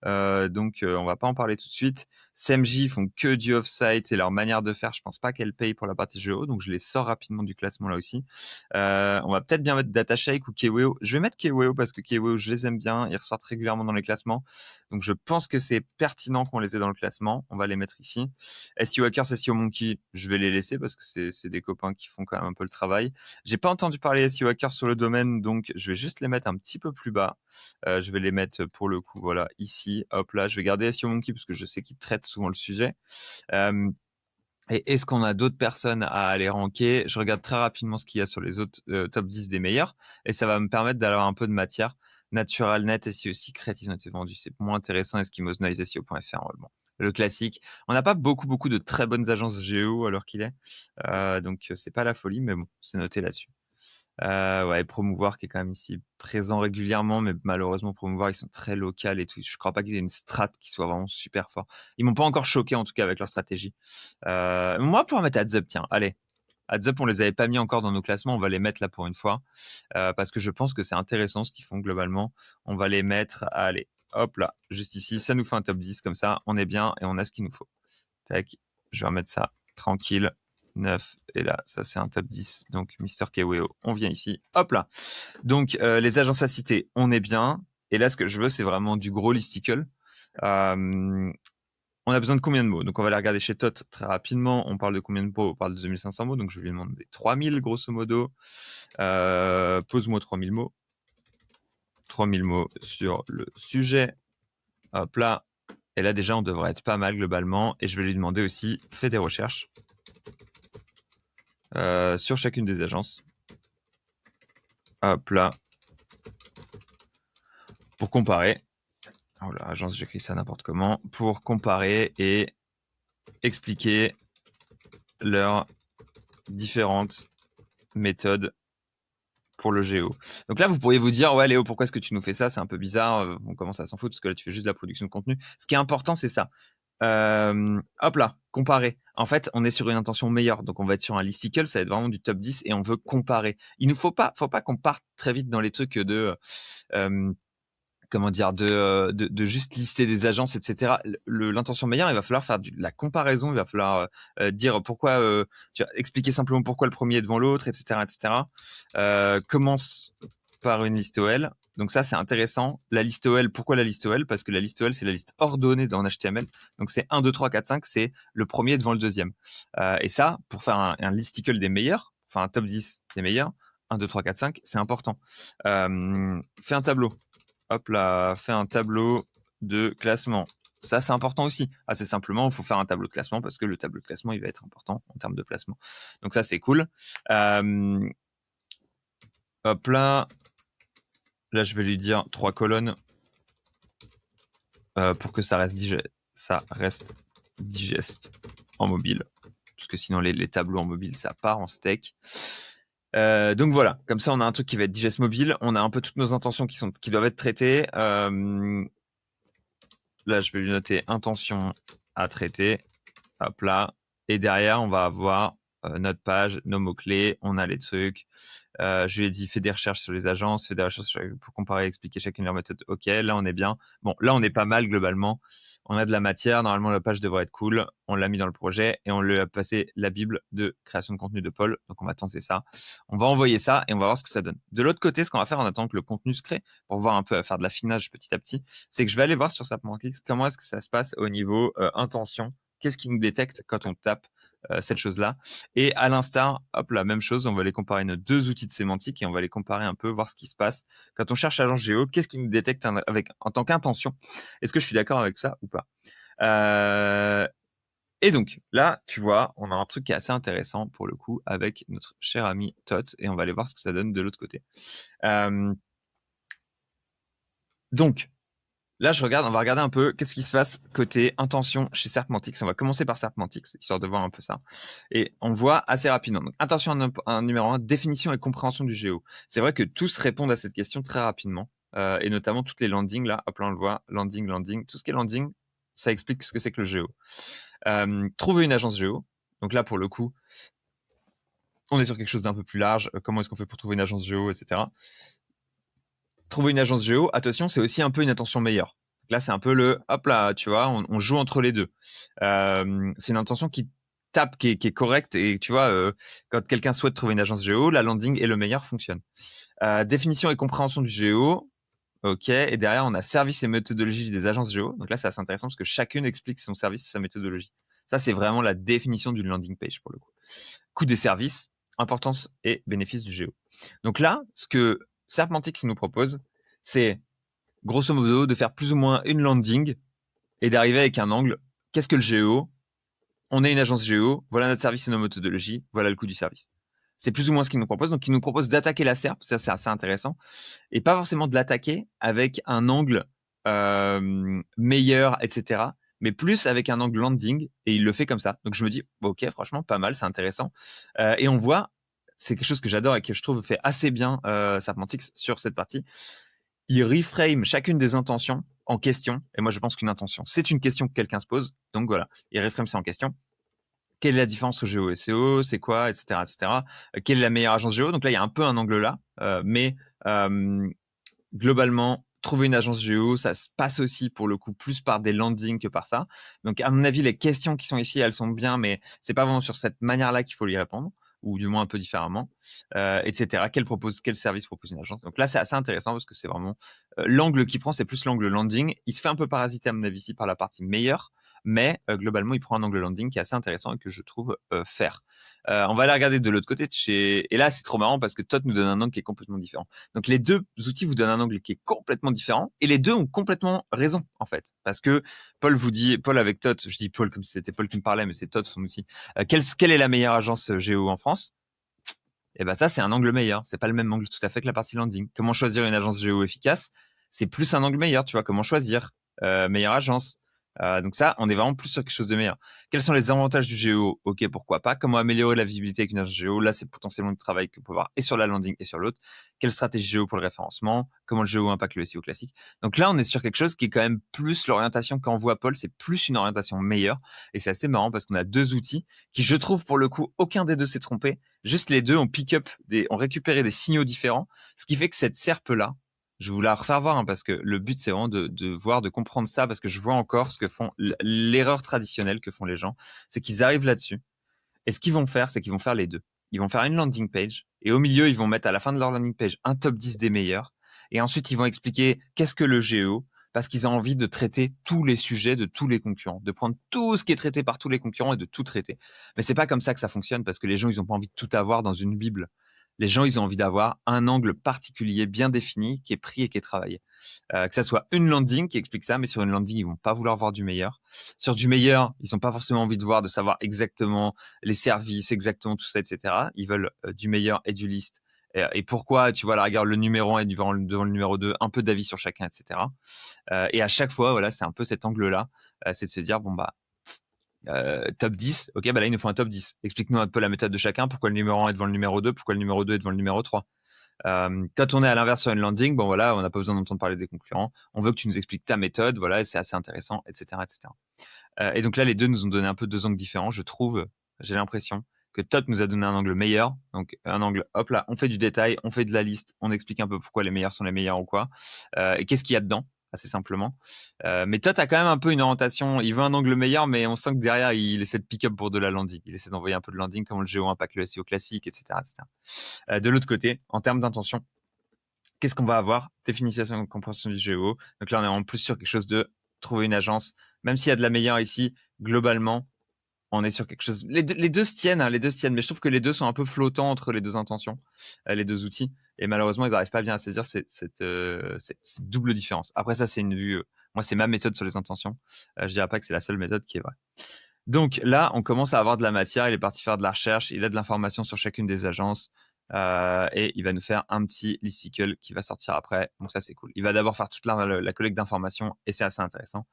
Donc, on va pas en parler tout de suite. CMJ font que du off-site et leur manière de faire, je pense pas qu'elle paye pour la partie géo, donc je les sors rapidement du classement là aussi. On va peut-être bien mettre DataShake ou Keweo. Je vais mettre Keweo parce que Keweo, je les aime bien. Ils ressortent régulièrement dans les classements. Donc, je pense que c'est pertinent qu'on les ait dans le classement. On va les mettre ici. SEO Hackers, SEO Monkey, je vais les laisser parce que c'est des copains qui font quand même un peu le travail. J'ai pas entendu parler SEO Hackers sur le domaine, donc je vais juste les mettre un petit peu plus bas. Je vais les mettre pour le coup, voilà, ici. Hop là, je vais garder SEO Monkey parce que je sais qu'ils traitent souvent le sujet. Et est-ce qu'on a d'autres personnes à aller ranker? Je regarde très rapidement ce qu'il y a sur les autres top 10 des meilleurs et ça va me permettre d'avoir un peu de matière. NaturalNet, SEO Secret, ils ont été vendus. C'est moins intéressant. Eskimos Noise, SEO.fr. Bon, le classique. On n'a pas beaucoup de très bonnes agences géo à l'heure qu'il est. Donc, c'est pas la folie, mais bon, c'est noté là-dessus. Ouais, Promouvoir qui est quand même ici présent régulièrement, mais malheureusement Promouvoir ils sont très locaux et tout. Je crois pas qu'ils aient une strat qui soit vraiment super fort. Ils m'ont pas encore choqué en tout cas avec leur stratégie. Moi pour mettre Heads Up, tiens, allez. Heads Up, on les avait pas mis encore dans nos classements, on va les mettre là pour une fois parce que je pense que c'est intéressant ce qu'ils font globalement. On va les mettre, allez, hop là, juste ici, ça nous fait un top 10 comme ça, on est bien et on a ce qu'il nous faut. Tac, je vais remettre ça tranquille. 9 et là ça c'est un top 10 donc Mister Keweo on vient ici hop là donc les agences à citer on est bien et là ce que je veux c'est vraiment du gros listicle. On a besoin de combien de mots? Donc on va aller regarder chez Tot très rapidement. On parle de combien de mots? On parle de 2500 mots donc je vais lui demander 3000 grosso modo. Pose-moi 3000 mots. 3000 mots sur le sujet. Hop là. Et là déjà on devrait être pas mal globalement et je vais lui demander aussi fais des recherches sur chacune des agences. Hop là. Pour comparer. Oh là, agence, j'écris ça n'importe comment. Pour comparer et expliquer leurs différentes méthodes pour le géo. Donc là, vous pourriez vous dire, ouais, Léo, pourquoi est-ce que tu nous fais ça? C'est un peu bizarre. On commence à s'en foutre parce que là, tu fais juste de la production de contenu. Ce qui est important, c'est ça. Hop là, comparer. En fait, on est sur une intention meilleure. Donc, on va être sur un listicle, ça va être vraiment du top 10 et on veut comparer. Il nous faut pas qu'on parte très vite dans les trucs de, comment dire, de juste lister des agences, etc. L'intention meilleure, il va falloir faire de la comparaison, il va falloir dire pourquoi, tu vois, expliquer simplement pourquoi le premier est devant l'autre, etc., etc. Commence par une liste OL. Donc ça, c'est intéressant. La liste OL, pourquoi la liste OL? Parce que la liste OL, c'est la liste ordonnée dans HTML. Donc c'est 1, 2, 3, 4, 5, c'est le premier devant le deuxième. Et ça, pour faire un listicle des meilleurs, enfin un top 10 des meilleurs, 1, 2, 3, 4, 5, c'est important. Fais un tableau. Hop là, fais un tableau de classement. Ça, c'est important aussi. Assez simplement, il faut faire un tableau de classement parce que le tableau de classement, il va être important en termes de placement. Donc ça, c'est cool. Hop là. Là, je vais lui dire 3 colonnes pour que ça reste digeste en mobile. Parce que sinon, les tableaux en mobile, ça part en steak. Donc voilà, comme ça on a un truc qui va être digest mobile, on a un peu toutes nos intentions qui doivent être traitées. Là je vais lui noter intention à traiter, hop là, et derrière on va avoir notre page, nos mots-clés, on a les trucs. Je lui ai dit, fais des recherches sur les agences, fais des recherches pour comparer, expliquer chacune de leurs méthodes. Ok, là, on est bien. Bon, là, on est pas mal globalement. On a de la matière. Normalement, la page devrait être cool. On l'a mis dans le projet et on lui a passé la Bible de création de contenu de Paul. Donc, on va tenter ça. On va envoyer ça et on va voir ce que ça donne. De l'autre côté, ce qu'on va faire en attendant que le contenu se crée, pour voir un peu à faire de l'affinage petit à petit, c'est que je vais aller voir sur Sapmentix comment est-ce que ça se passe au niveau intention. Qu'est-ce qui nous détecte quand on tape cette chose-là. Et à l'instar, hop, la même chose, on va les comparer nos deux outils de sémantique et on va les comparer un peu, voir ce qui se passe. Quand on cherche agence géo, qu'est-ce qui nous détecte en tant qu'intention? Est-ce que je suis d'accord avec ça ou pas? Et donc, là, tu vois, on a un truc qui est assez intéressant pour le coup avec notre cher ami Tot et on va aller voir ce que ça donne de l'autre côté. Donc, là, on va regarder un peu qu'est-ce qui se passe côté intention chez Serpentix. On va commencer par Serpentix, histoire de voir un peu ça. Et on voit assez rapidement. Donc, intention numéro 1, définition et compréhension du géo. C'est vrai que tous répondent à cette question très rapidement, et notamment toutes les landings, là, hop là, on le voit, landing, tout ce qui est landing, ça explique ce que c'est que le géo. Trouver une agence géo. Donc là, pour le coup, on est sur quelque chose d'un peu plus large. Comment est-ce qu'on fait pour trouver une agence géo, etc. Trouver une agence géo, attention, c'est aussi un peu une intention meilleure. Là, c'est un peu le hop là, tu vois, on joue entre les deux. C'est une intention qui tape, qui est correcte. Et tu vois, quand quelqu'un souhaite trouver une agence géo, la landing est le meilleur fonctionne. Définition et compréhension du géo. Ok. Et derrière, on a service et méthodologie des agences géo. Donc là, c'est assez intéressant parce que chacune explique son service et sa méthodologie. Ça, c'est vraiment la définition d'une landing page pour le coup. Coût des services, importance et bénéfices du géo. Donc là, ce que Serpentix nous propose, c'est grosso modo de faire plus ou moins une landing et d'arriver avec un angle. Qu'est-ce que le géo? On est une agence géo, voilà notre service et nos méthodologies, voilà le coût du service. C'est plus ou moins ce qu'il nous propose. Donc, il nous propose d'attaquer la SERP, ça c'est assez intéressant, et pas forcément de l'attaquer avec un angle meilleur, etc., mais plus avec un angle landing, et il le fait comme ça. Donc, je me dis, ok, franchement, pas mal, c'est intéressant. Et on voit, c'est quelque chose que j'adore et que je trouve fait assez bien Serpentix sur cette partie. Il reframe chacune des intentions en question. Et moi, je pense qu'une intention, c'est une question que quelqu'un se pose. Donc voilà, il reframe ça en question. Quelle est la différence entre géo et SEO? C'est quoi, etc., etc. Quelle est la meilleure agence géo? Donc là, il y a un peu un angle là, mais globalement, trouver une agence géo, ça se passe aussi pour le coup plus par des landings que par ça. Donc à mon avis, les questions qui sont ici, elles sont bien, mais c'est pas vraiment sur cette manière-là qu'il faut y répondre, ou du moins un peu différemment, etc. Quel service propose une agence? Donc là, c'est assez intéressant parce que c'est vraiment l'angle qu'il prend, c'est plus l'angle landing. Il se fait un peu parasiter à mon avis ici par la partie meilleure, mais globalement, il prend un angle landing qui est assez intéressant et que je trouve faire. On va aller regarder de l'autre côté de chez. Et là, c'est trop marrant parce que Tot nous donne un angle qui est complètement différent. Donc les deux outils vous donnent un angle qui est complètement différent et les deux ont complètement raison en fait, parce que Paul vous dit, Paul avec Tot, je dis Paul comme si c'était Paul qui me parlait, mais c'est Tot son outil. Quelle est la meilleure agence géo en France? Et ben ça, c'est un angle meilleur. C'est pas le même angle tout à fait que la partie landing. Comment choisir une agence géo efficace? C'est plus un angle meilleur, tu vois. Comment choisir meilleure agence? Donc ça, on est vraiment plus sur quelque chose de meilleur. Quels sont les avantages du géo? Ok, pourquoi pas. Comment améliorer la visibilité avec une agence géo? Là, c'est potentiellement du travail que vous pouvez voir et sur la landing et sur l'autre. Quelle stratégie géo pour le référencement? Comment le géo impacte le SEO classique? Donc là, on est sur quelque chose qui est quand même plus l'orientation qu'envoie Paul. C'est plus une orientation meilleure. Et c'est assez marrant parce qu'on a deux outils qui, je trouve, pour le coup, aucun des deux s'est trompé. Juste les deux ont ont récupéré des signaux différents. Ce qui fait que cette SERP-là, je vais vous la refaire voir, hein, parce que le but, c'est vraiment de voir, de comprendre ça, parce que je vois encore ce que font, l'erreur traditionnelle que font les gens, c'est qu'ils arrivent là-dessus. Et ce qu'ils vont faire, c'est qu'ils vont faire les deux. Ils vont faire une landing page, et au milieu, ils vont mettre à la fin de leur landing page un top 10 des meilleurs. Et ensuite, ils vont expliquer qu'est-ce que le géo, parce qu'ils ont envie de traiter tous les sujets de tous les concurrents, de prendre tout ce qui est traité par tous les concurrents et de tout traiter. Mais c'est pas comme ça que ça fonctionne, parce que les gens, ils ont pas envie de tout avoir dans une bible. Les gens, ils ont envie d'avoir un angle particulier bien défini qui est pris et qui est travaillé. Que ça soit une landing qui explique ça, mais sur une landing, ils vont pas vouloir voir du meilleur. Sur du meilleur, ils ont pas forcément envie de voir, de savoir exactement les services, exactement tout ça, etc. Ils veulent du meilleur et du list. Et pourquoi, tu vois, la rigueur, le numéro 1 est devant le numéro 2, un peu d'avis sur chacun, etc. Et à chaque fois, voilà, c'est un peu cet angle-là, c'est de se dire, bon, bah, top 10, ok, bah là, il nous faut un top 10. Explique-nous un peu la méthode de chacun, pourquoi le numéro 1 est devant le numéro 2, pourquoi le numéro 2 est devant le numéro 3. Quand on est à l'inverse sur une landing, bon voilà, on n'a pas besoin d'entendre parler des concurrents. On veut que tu nous expliques ta méthode, voilà, c'est assez intéressant, etc., etc. Et donc là, les deux nous ont donné un peu deux angles différents, je trouve, j'ai l'impression. que Tot nous a donné un angle meilleur. Donc, un angle, hop là, on fait du détail, on fait de la liste, on explique un peu pourquoi les meilleurs sont les meilleurs ou quoi. Et qu'est-ce qu'il y a dedans, assez simplement. Mais Tot a quand même un peu une orientation. Il veut un angle meilleur, mais on sent que derrière, il essaie de pick-up pour de la landing. Il essaie d'envoyer un peu de landing, comme le Géo impacte le SEO classique, etc., etc. De l'autre côté, en termes d'intention, qu'est-ce qu'on va avoir? Définition et compréhension du Géo. Donc là, on est en plus sur quelque chose de trouver une agence. Même s'il y a de la meilleure ici, globalement, on est sur quelque chose. Les deux se tiennent, hein, les deux se tiennent, mais je trouve que les deux sont un peu flottants entre les deux intentions, les deux outils. Et malheureusement, ils n'arrivent pas bien à saisir cette double différence. Après, ça, c'est une vue. Moi, c'est ma méthode sur les intentions. Je dirais pas que c'est la seule méthode qui est vraie. Donc là, on commence à avoir de la matière. Il est parti faire de la recherche. Il a de l'information sur chacune des agences. Et il va nous faire un petit listicle qui va sortir après. Bon, ça, c'est cool. Il va d'abord faire toute la collecte d'informations et c'est assez intéressant.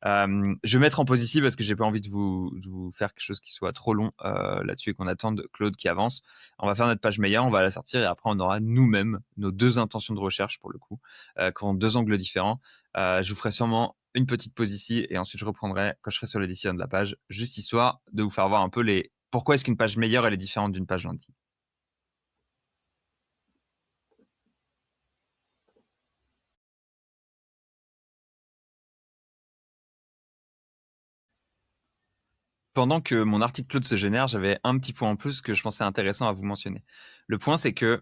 Je vais mettre en pause ici parce que j'ai pas envie de vous faire quelque chose qui soit trop long là-dessus et qu'on attende Claude qui avance. On va faire notre page meilleure, on va la sortir et après on aura nous-mêmes nos deux intentions de recherche pour le coup, qui ont deux angles différents. Je vous ferai sûrement une petite pause ici et ensuite je reprendrai quand je serai sur l'édition de la page, juste histoire de vous faire voir un peu pourquoi est-ce qu'une page meilleure elle est différente d'une page landing. Pendant que mon article Claude se génère, j'avais un petit point en plus que je pensais intéressant à vous mentionner. Le point, c'est que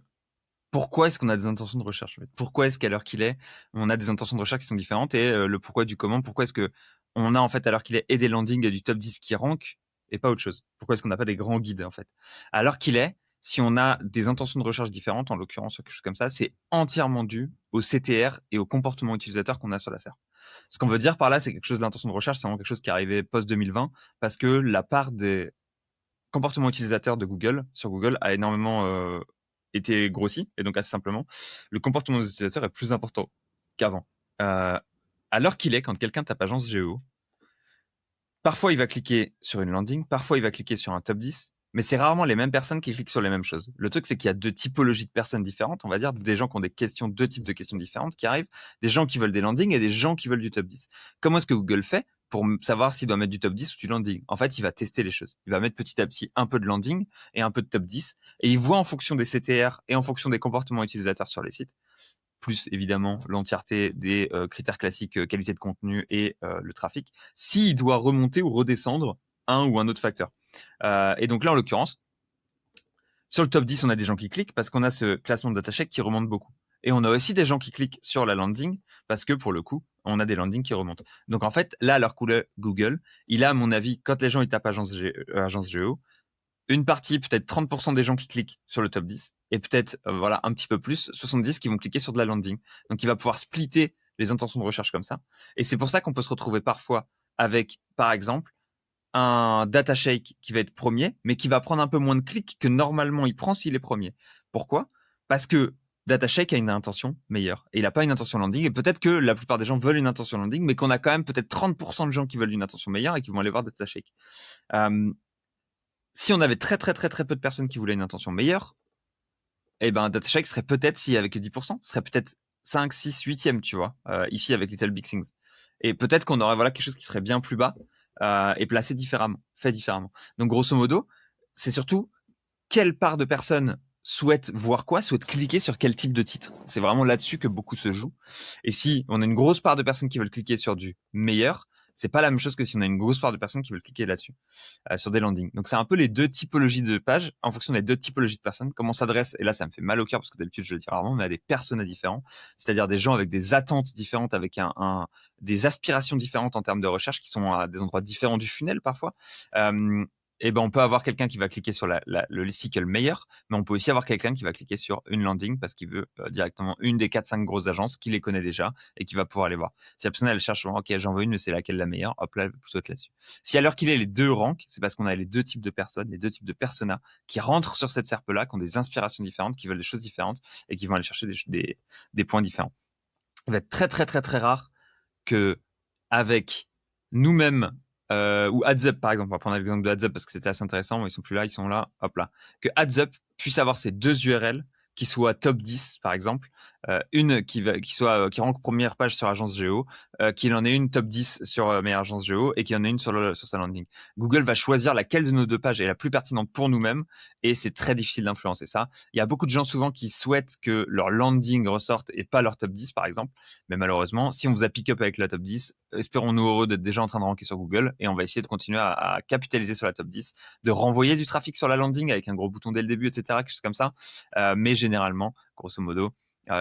pourquoi est-ce qu'on a des intentions de recherche en fait? Pourquoi est-ce qu'à l'heure qu'il est, on a des intentions de recherche qui sont différentes et le pourquoi du comment? Pourquoi est-ce que on a en fait à l'heure qu'il est et des landings et du top 10 qui rank et pas autre chose? Pourquoi est-ce qu'on n'a pas des grands guides en fait? À l'heure qu'il est, si on a des intentions de recherche différentes, en l'occurrence quelque chose comme ça, c'est entièrement dû au CTR et au comportement utilisateur qu'on a sur la SERP. Ce qu'on veut dire par là, c'est quelque chose d'intention de recherche, c'est vraiment quelque chose qui est arrivé post 2020 parce que la part des comportement utilisateur de Google sur Google a énormément été grossi et donc assez simplement le comportement des utilisateurs est plus important qu'avant. À l'heure qu'il est, quand quelqu'un tape agence Géo, parfois il va cliquer sur une landing, parfois il va cliquer sur un top 10, mais c'est rarement les mêmes personnes qui cliquent sur les mêmes choses. Le truc, c'est qu'il y a deux typologies de personnes différentes, on va dire, des gens qui ont des questions, deux types de questions différentes qui arrivent, des gens qui veulent des landings et des gens qui veulent du top 10. Comment est-ce que Google fait pour savoir s'il doit mettre du top 10 ou du landing? En fait, il va tester les choses. Il va mettre petit à petit un peu de landing et un peu de top 10, et il voit en fonction des CTR et en fonction des comportements utilisateurs sur les sites, plus évidemment l'entièreté des critères classiques, qualité de contenu et le trafic, s'il doit remonter ou redescendre un ou un autre facteur. Et donc là, en l'occurrence, sur le top 10, on a des gens qui cliquent parce qu'on a ce classement de data qui remonte beaucoup. Et on a aussi des gens qui cliquent sur la landing parce que pour le coup, on a des landings qui remontent. Donc en fait, là, à l'heure qu'est Google, il a, à mon avis, quand les gens ils tapent agence Géo, une partie, peut-être 30% des gens qui cliquent sur le top 10 et peut-être voilà un petit peu plus, 70 qui vont cliquer sur de la landing. Donc il va pouvoir splitter les intentions de recherche comme ça. Et c'est pour ça qu'on peut se retrouver parfois avec, par exemple, un data shake qui va être premier, mais qui va prendre un peu moins de clics que normalement il prend s'il est premier. Pourquoi? Parce que data shake a une intention meilleure et il n'a pas une intention landing. Et peut-être que la plupart des gens veulent une intention landing, mais qu'on a quand même peut-être 30% de gens qui veulent une intention meilleure et qui vont aller voir data shake. Si on avait très très très très peu de personnes qui voulaient une intention meilleure, eh ben DataShake serait peut-être, si avec 10%, serait peut-être 5, 6, 8e, tu vois, ici avec Little Big Things. Et peut-être qu'on aurait voilà quelque chose qui serait bien plus bas et placé différemment, fait différemment. Donc grosso modo, c'est surtout quelle part de personnes souhaitent voir quoi, souhaitent cliquer sur quel type de titre. C'est vraiment là-dessus que beaucoup se joue. Et si on a une grosse part de personnes qui veulent cliquer sur du meilleur, c'est pas la même chose que si on a une grosse part de personnes qui veulent cliquer là-dessus, sur des landings. Donc c'est un peu les deux typologies de pages en fonction des deux typologies de personnes. Comment on s'adresse, et là ça me fait mal au cœur parce que d'habitude je le dis rarement, mais à des personas différents, c'est-à-dire des gens avec des attentes différentes, avec des aspirations différentes en termes de recherche qui sont à des endroits différents du funnel parfois. Et ben on peut avoir quelqu'un qui va cliquer sur le listicle meilleur, mais on peut aussi avoir quelqu'un qui va cliquer sur une landing parce qu'il veut directement une des 4-5 grosses agences qui les connaît déjà et qui va pouvoir les voir. Si la personne elle cherche, ok j'en veux une, mais c'est laquelle la meilleure, hop là elle va plutôt être là-dessus. Si à l'heure qu'il est les deux ranks, c'est parce qu'on a les deux types de personnes, les deux types de personas qui rentrent sur cette SERP-là, qui ont des inspirations différentes, qui veulent des choses différentes et qui vont aller chercher des points différents. Il va être très très très très rare que avec nous-mêmes ou AdsUp par exemple, on va prendre l'exemple de AdsUp parce que c'était assez intéressant, ils sont plus là, ils sont là, hop là, que AdsUp puisse avoir ces deux URL qui soient top 10 par exemple une qui rank première page sur Agence Géo, qu'il en ait une top 10 sur meilleure agence Géo et qu'il y en ait une sur sa landing. Google va choisir laquelle de nos deux pages est la plus pertinente pour nous-mêmes et c'est très difficile d'influencer ça. Il y a beaucoup de gens souvent qui souhaitent que leur landing ressorte et pas leur top 10 par exemple, mais malheureusement, si on vous a pick up avec la top 10, espérons-nous heureux d'être déjà en train de ranker sur Google et on va essayer de continuer à capitaliser sur la top 10, de renvoyer du trafic sur la landing avec un gros bouton dès le début, etc., quelque chose comme ça. Mais généralement, grosso modo,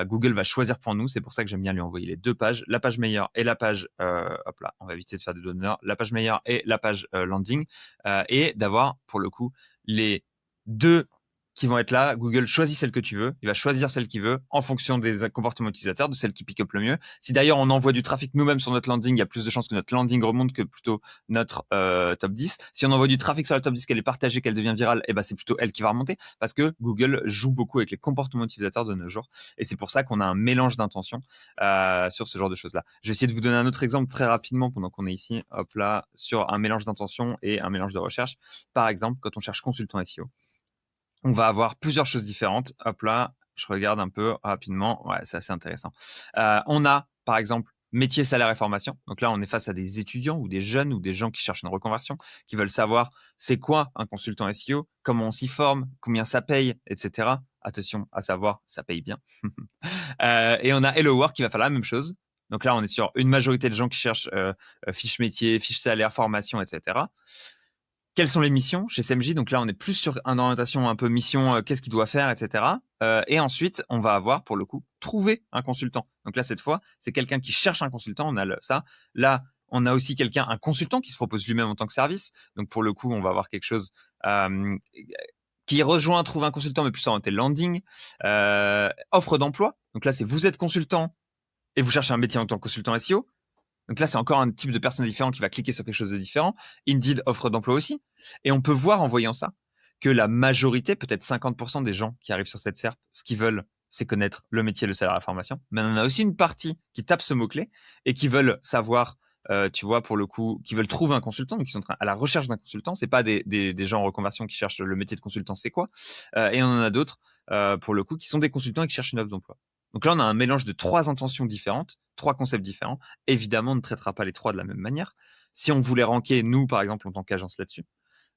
Google va choisir pour nous. C'est pour ça que j'aime bien lui envoyer les deux pages, la page meilleure et la page, hop là, on va éviter de faire des donneurs, la page meilleure et la page landing, et d'avoir pour le coup les deux qui vont être là. Google choisit celle que tu veux. Il va choisir celle qu'il veut en fonction des comportements utilisateurs, de celle qui pick up le mieux. Si d'ailleurs on envoie du trafic nous-mêmes sur notre landing, il y a plus de chances que notre landing remonte que plutôt notre top 10. Si on envoie du trafic sur la top 10, qu'elle est partagée, qu'elle devient virale, et ben c'est plutôt elle qui va remonter parce que Google joue beaucoup avec les comportements utilisateurs de nos jours. Et c'est pour ça qu'on a un mélange d'intentions sur ce genre de choses-là. Je vais essayer de vous donner un autre exemple très rapidement pendant qu'on est ici, hop là, sur un mélange d'intentions et un mélange de recherche. Par exemple, quand on cherche consultant SEO, on va avoir plusieurs choses différentes. Hop là, je regarde un peu rapidement. Ouais, c'est assez intéressant. On a, par exemple, métier, salaire et formation. Donc là, on est face à des étudiants ou des jeunes ou des gens qui cherchent une reconversion, qui veulent savoir c'est quoi un consultant SEO, comment on s'y forme, combien ça paye, etc. Attention à savoir, ça paye bien. Et on a Hello Work qui va faire la même chose. Donc là, on est sur une majorité de gens qui cherchent fiche métier, fiche salaire, formation, etc. Quelles sont les missions chez CMJ? Donc là, on est plus sur une orientation un peu mission, qu'est-ce qu'il doit faire, etc. Et ensuite, on va avoir, pour le coup, trouver un consultant. Donc là, cette fois, c'est quelqu'un qui cherche un consultant. On a ça. Là, on a aussi un consultant qui se propose lui-même en tant que service. Donc pour le coup, on va avoir quelque chose qui rejoint trouver un consultant, mais plus orienté landing. Offre d'emploi. Donc là, c'est vous êtes consultant et vous cherchez un métier en tant que consultant SEO. Donc là, c'est encore un type de personne différent qui va cliquer sur quelque chose de différent. Indeed, offre d'emploi aussi. Et on peut voir en voyant ça que la majorité, peut-être 50% des gens qui arrivent sur cette SERP, ce qu'ils veulent, c'est connaître le métier, le salaire, la formation. Mais on a aussi une partie qui tape ce mot-clé et qui veulent savoir, tu vois, pour le coup, qui veulent trouver un consultant, donc qui sont à la recherche d'un consultant. C'est pas des gens en reconversion qui cherchent le métier de consultant, c'est quoi. Et on en a d'autres, pour le coup, qui sont des consultants et qui cherchent une offre d'emploi. Donc là, on a un mélange de trois intentions différentes, trois concepts différents. Évidemment, on ne traitera pas les trois de la même manière. Si on voulait ranker, nous, par exemple, en tant qu'agence là-dessus,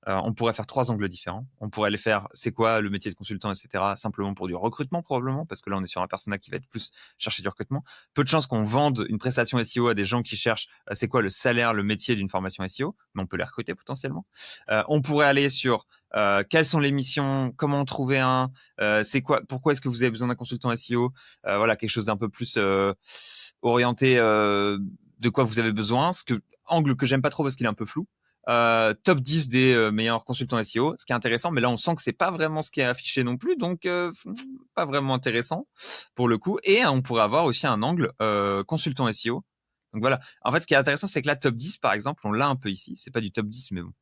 on pourrait faire trois angles différents. On pourrait les faire, c'est quoi le métier de consultant, etc. Simplement pour du recrutement, probablement, parce que là, on est sur un persona qui va être plus chercher du recrutement. Peu de chances qu'on vende une prestation SEO à des gens qui cherchent c'est quoi le salaire, le métier d'une formation SEO, mais on peut les recruter potentiellement. On pourrait aller sur quelles sont les missions, comment en trouver un, c'est quoi, pourquoi est-ce que vous avez besoin d'un consultant SEO, voilà, quelque chose d'un peu plus orienté de quoi vous avez besoin. Angle que j'aime pas trop parce qu'il est un peu flou. Top 10 des meilleurs consultants SEO, ce qui est intéressant, mais là on sent que c'est pas vraiment ce qui est affiché non plus, donc pas vraiment intéressant pour le coup. Et on pourrait avoir aussi un angle consultant SEO. Donc voilà. En fait, ce qui est intéressant, c'est que la top 10, par exemple, on l'a un peu ici. C'est pas du top 10, mais bon,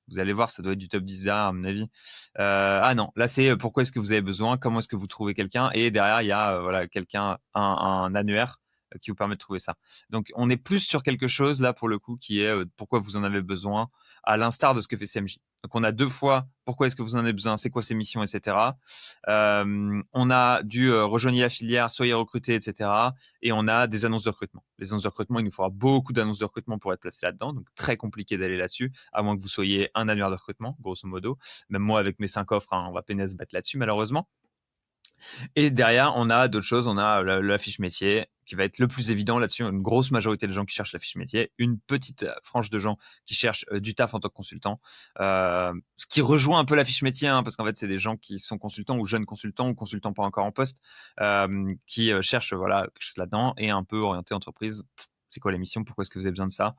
vous allez voir, ça doit être du top 10 derrière, à mon avis. Ah non, là c'est pourquoi est-ce que vous avez besoin, comment est-ce que vous trouvez quelqu'un, et derrière il y a voilà quelqu'un, un annuaire qui vous permet de trouver ça. Donc on est plus sur quelque chose là pour le coup qui est pourquoi vous en avez besoin, à l'instar de ce que fait CMJ. Donc on a deux fois pourquoi est-ce que vous en avez besoin, c'est quoi ces missions, etc. On a du rejoignez la filière, soyez recruté, etc. Et on a des annonces de recrutement. Les annonces de recrutement, il nous faudra beaucoup d'annonces de recrutement pour être placé là-dedans, donc très compliqué d'aller là-dessus, à moins que vous soyez un annuaire de recrutement, grosso modo. Même moi avec mes 5 offres, on va peiner se battre là-dessus malheureusement. Et derrière, on a d'autres choses. On a la fiche métier qui va être le plus évident là-dessus. Une grosse majorité de gens qui cherchent la fiche métier. Une petite frange de gens qui cherchent du taf en tant que consultant. Ce qui rejoint un peu la fiche métier, hein, parce qu'en fait, c'est des gens qui sont consultants ou jeunes consultants ou consultants pas encore en poste, qui cherchent voilà, quelque chose là-dedans et un peu orienté entreprise. C'est quoi l'émission? Pourquoi est-ce que vous avez besoin de ça?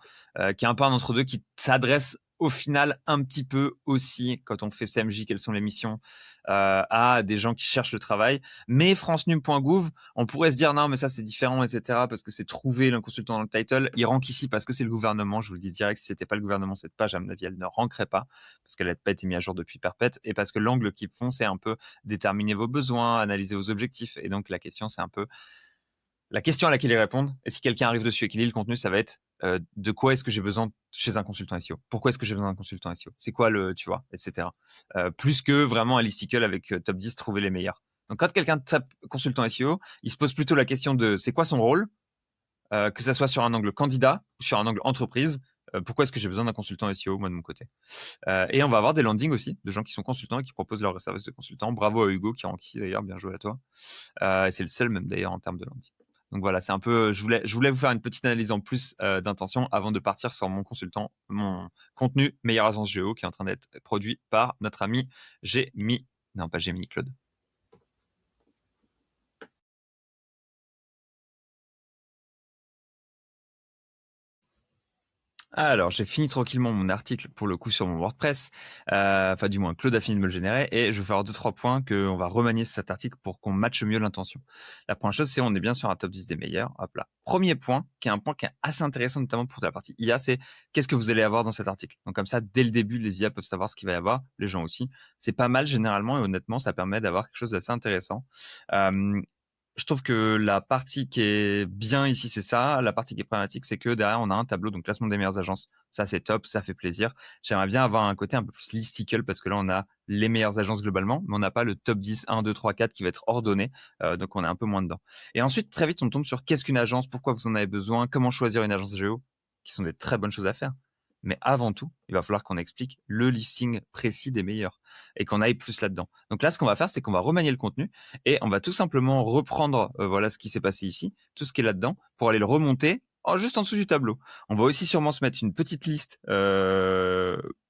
Qui est un peu un entre-deux qui s'adresse au final un petit peu aussi, quand on fait CMJ, quelles sont les missions, à des gens qui cherchent le travail. Mais francenum.gouv, on pourrait se dire non, mais ça c'est différent, etc. parce que c'est trouver le consultant dans le title. Il rank ici parce que c'est le gouvernement. Je vous le dis direct, si c'était pas le gouvernement, cette page, à mon avis, elle ne rankerait pas parce qu'elle n'a pas été mise à jour depuis perpète et parce que l'angle qu'ils font, c'est un peu déterminer vos besoins, analyser vos objectifs. Et donc la question, c'est un peu la question à laquelle ils répondent, et si quelqu'un arrive dessus et qu'il lit le contenu, ça va être de quoi est-ce que j'ai besoin chez un consultant SEO? Pourquoi est-ce que j'ai besoin d'un consultant SEO? C'est quoi le, tu vois, etc. Plus que vraiment un listicle avec top 10, trouver les meilleurs. Donc quand quelqu'un tape consultant SEO, il se pose plutôt la question de c'est quoi son rôle, que ça soit sur un angle candidat ou sur un angle entreprise. Pourquoi est-ce que j'ai besoin d'un consultant SEO, moi, de mon côté? Et on va avoir des landings aussi, de gens qui sont consultants et qui proposent leur service de consultant. Bravo à Hugo qui rentre ici d'ailleurs, bien joué à toi. Et c'est le seul même d'ailleurs en termes de landing. Donc voilà, c'est un peu, je voulais vous faire une petite analyse en plus d'intention avant de partir sur mon consultant, mon contenu Meilleure Agence Géo qui est en train d'être produit par notre ami Gémi. Non, pas Gémi, Claude. Alors, j'ai fini tranquillement mon article pour le coup sur mon WordPress. Enfin, du moins, Claude a fini de me le générer et je vais faire 2-3 points qu'on va remanier cet article pour qu'on matche mieux l'intention. La première chose, c'est on est bien sur un top 10 des meilleurs. Hop là. Premier point, qui est un point qui est assez intéressant, notamment pour la partie IA, c'est qu'est-ce que vous allez avoir dans cet article. Donc comme ça, dès le début, les IA peuvent savoir ce qu'il va y avoir, les gens aussi. C'est pas mal généralement et honnêtement, ça permet d'avoir quelque chose d'assez intéressant. Je trouve que la partie qui est bien ici, c'est ça. La partie qui est problématique, c'est que derrière, on a un tableau, donc classement des meilleures agences. Ça, c'est top, ça fait plaisir. J'aimerais bien avoir un côté un peu plus listicle parce que là, on a les meilleures agences globalement, mais on n'a pas le top 10, 1, 2, 3, 4 qui va être ordonné. Donc, on est un peu moins dedans. Et ensuite, très vite, on tombe sur qu'est-ce qu'une agence, pourquoi vous en avez besoin, comment choisir une agence géo, qui sont des très bonnes choses à faire. Mais avant tout, il va falloir qu'on explique le listing précis des meilleurs et qu'on aille plus là-dedans. Donc là, ce qu'on va faire, c'est qu'on va remanier le contenu et on va tout simplement reprendre voilà ce qui s'est passé ici, tout ce qui est là-dedans, pour aller le remonter juste en dessous du tableau. On va aussi sûrement se mettre une petite liste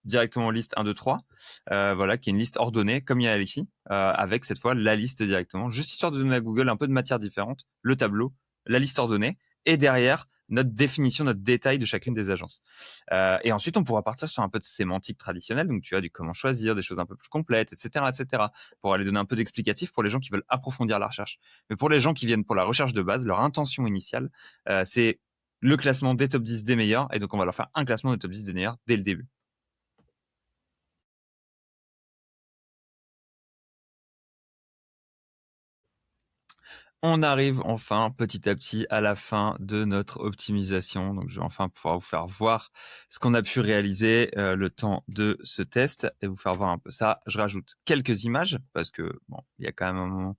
directement liste 1, 2, 3, voilà, qui est une liste ordonnée comme il y a ici, avec cette fois la liste directement, juste histoire de donner à Google un peu de matière différente, le tableau, la liste ordonnée, et derrière notre définition, notre détail de chacune des agences. Et ensuite, on pourra partir sur un peu de sémantique traditionnelle, donc tu as du comment choisir, des choses un peu plus complètes, etc., pour aller donner un peu d'explicatif pour les gens qui veulent approfondir la recherche. Mais pour les gens qui viennent pour la recherche de base, leur intention initiale, c'est le classement des top 10 des meilleurs, et donc on va leur faire un classement des top 10 des meilleurs dès le début. On arrive enfin petit à petit à la fin de notre optimisation. Donc, je vais enfin pouvoir vous faire voir ce qu'on a pu réaliser le temps de ce test et vous faire voir un peu ça. Je rajoute quelques images parce que bon, il y a quand même un moment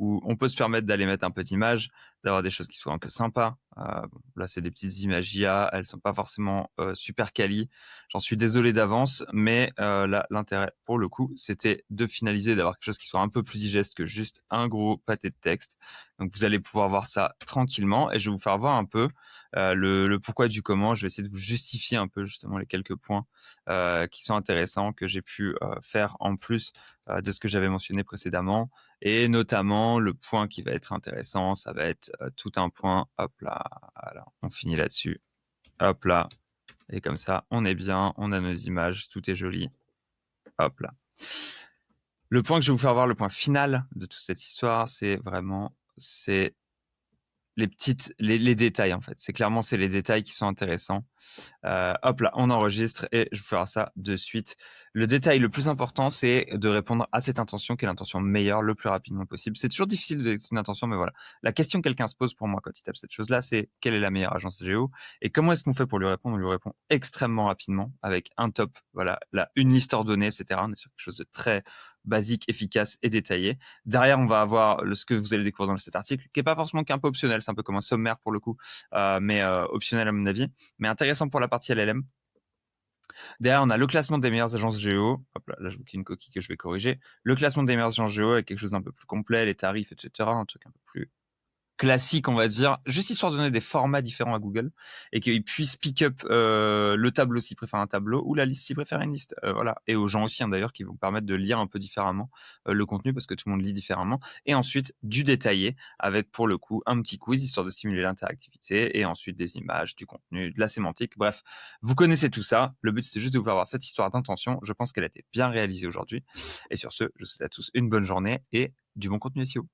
où on peut se permettre d'aller mettre un peu d'images, d'avoir des choses qui soient un peu sympas. Bon, là, c'est des petites images IA, elles sont pas forcément super quali. J'en suis désolé d'avance, mais là, l'intérêt pour le coup, c'était de finaliser, d'avoir quelque chose qui soit un peu plus digeste que juste un gros pâté de texte. Donc vous allez pouvoir voir ça tranquillement et je vais vous faire voir un peu le pourquoi du comment. Je vais essayer de vous justifier un peu justement les quelques points qui sont intéressants que j'ai pu faire en plus de ce que j'avais mentionné précédemment. Et notamment le point qui va être intéressant, ça va être tout un point. Hop là, voilà, on finit là-dessus. Hop là. Et comme ça, on est bien, on a nos images, tout est joli. Hop là. Le point que je vais vous faire voir, le point final de toute cette histoire, c'est vraiment, c'est les détails en fait. C'est clairement c'est les détails qui sont intéressants. Hop là, on enregistre et je vais faire ça de suite. Le détail le plus important, c'est de répondre à cette intention qui est l'intention meilleure le plus rapidement possible. C'est toujours difficile de détecter une intention, mais voilà. La question que quelqu'un se pose pour moi quand il tape cette chose-là, c'est quelle est la meilleure agence géo et comment est-ce qu'on fait pour lui répondre? On lui répond extrêmement rapidement avec un top, voilà, là, une liste ordonnée, etc. On est sur quelque chose de très basique, efficace et détaillé. Derrière, on va avoir ce que vous allez découvrir dans cet article, qui est pas forcément qu'un peu optionnel, c'est un peu comme un sommaire pour le coup, mais optionnel à mon avis, mais intéressant pour la partie LLM. Derrière, on a le classement des meilleures agences géo. Hop là, je vous une coquille que je vais corriger. Le classement des meilleures agences géo avec quelque chose d'un peu plus complet, les tarifs, etc. Un truc un peu plus classique, on va dire, juste histoire de donner des formats différents à Google et qu'ils puissent pick up le tableau s'ils préfèrent un tableau ou la liste s'ils préfèrent une liste. Voilà. Et aux gens aussi, hein, d'ailleurs, qui vont permettre de lire un peu différemment le contenu parce que tout le monde lit différemment. Et ensuite, du détaillé avec, pour le coup, un petit quiz histoire de stimuler l'interactivité et ensuite des images, du contenu, de la sémantique. Bref, vous connaissez tout ça. Le but, c'est juste de vous faire voir cette histoire d'intention. Je pense qu'elle a été bien réalisée aujourd'hui. Et sur ce, je vous souhaite à tous une bonne journée et du bon contenu SEO.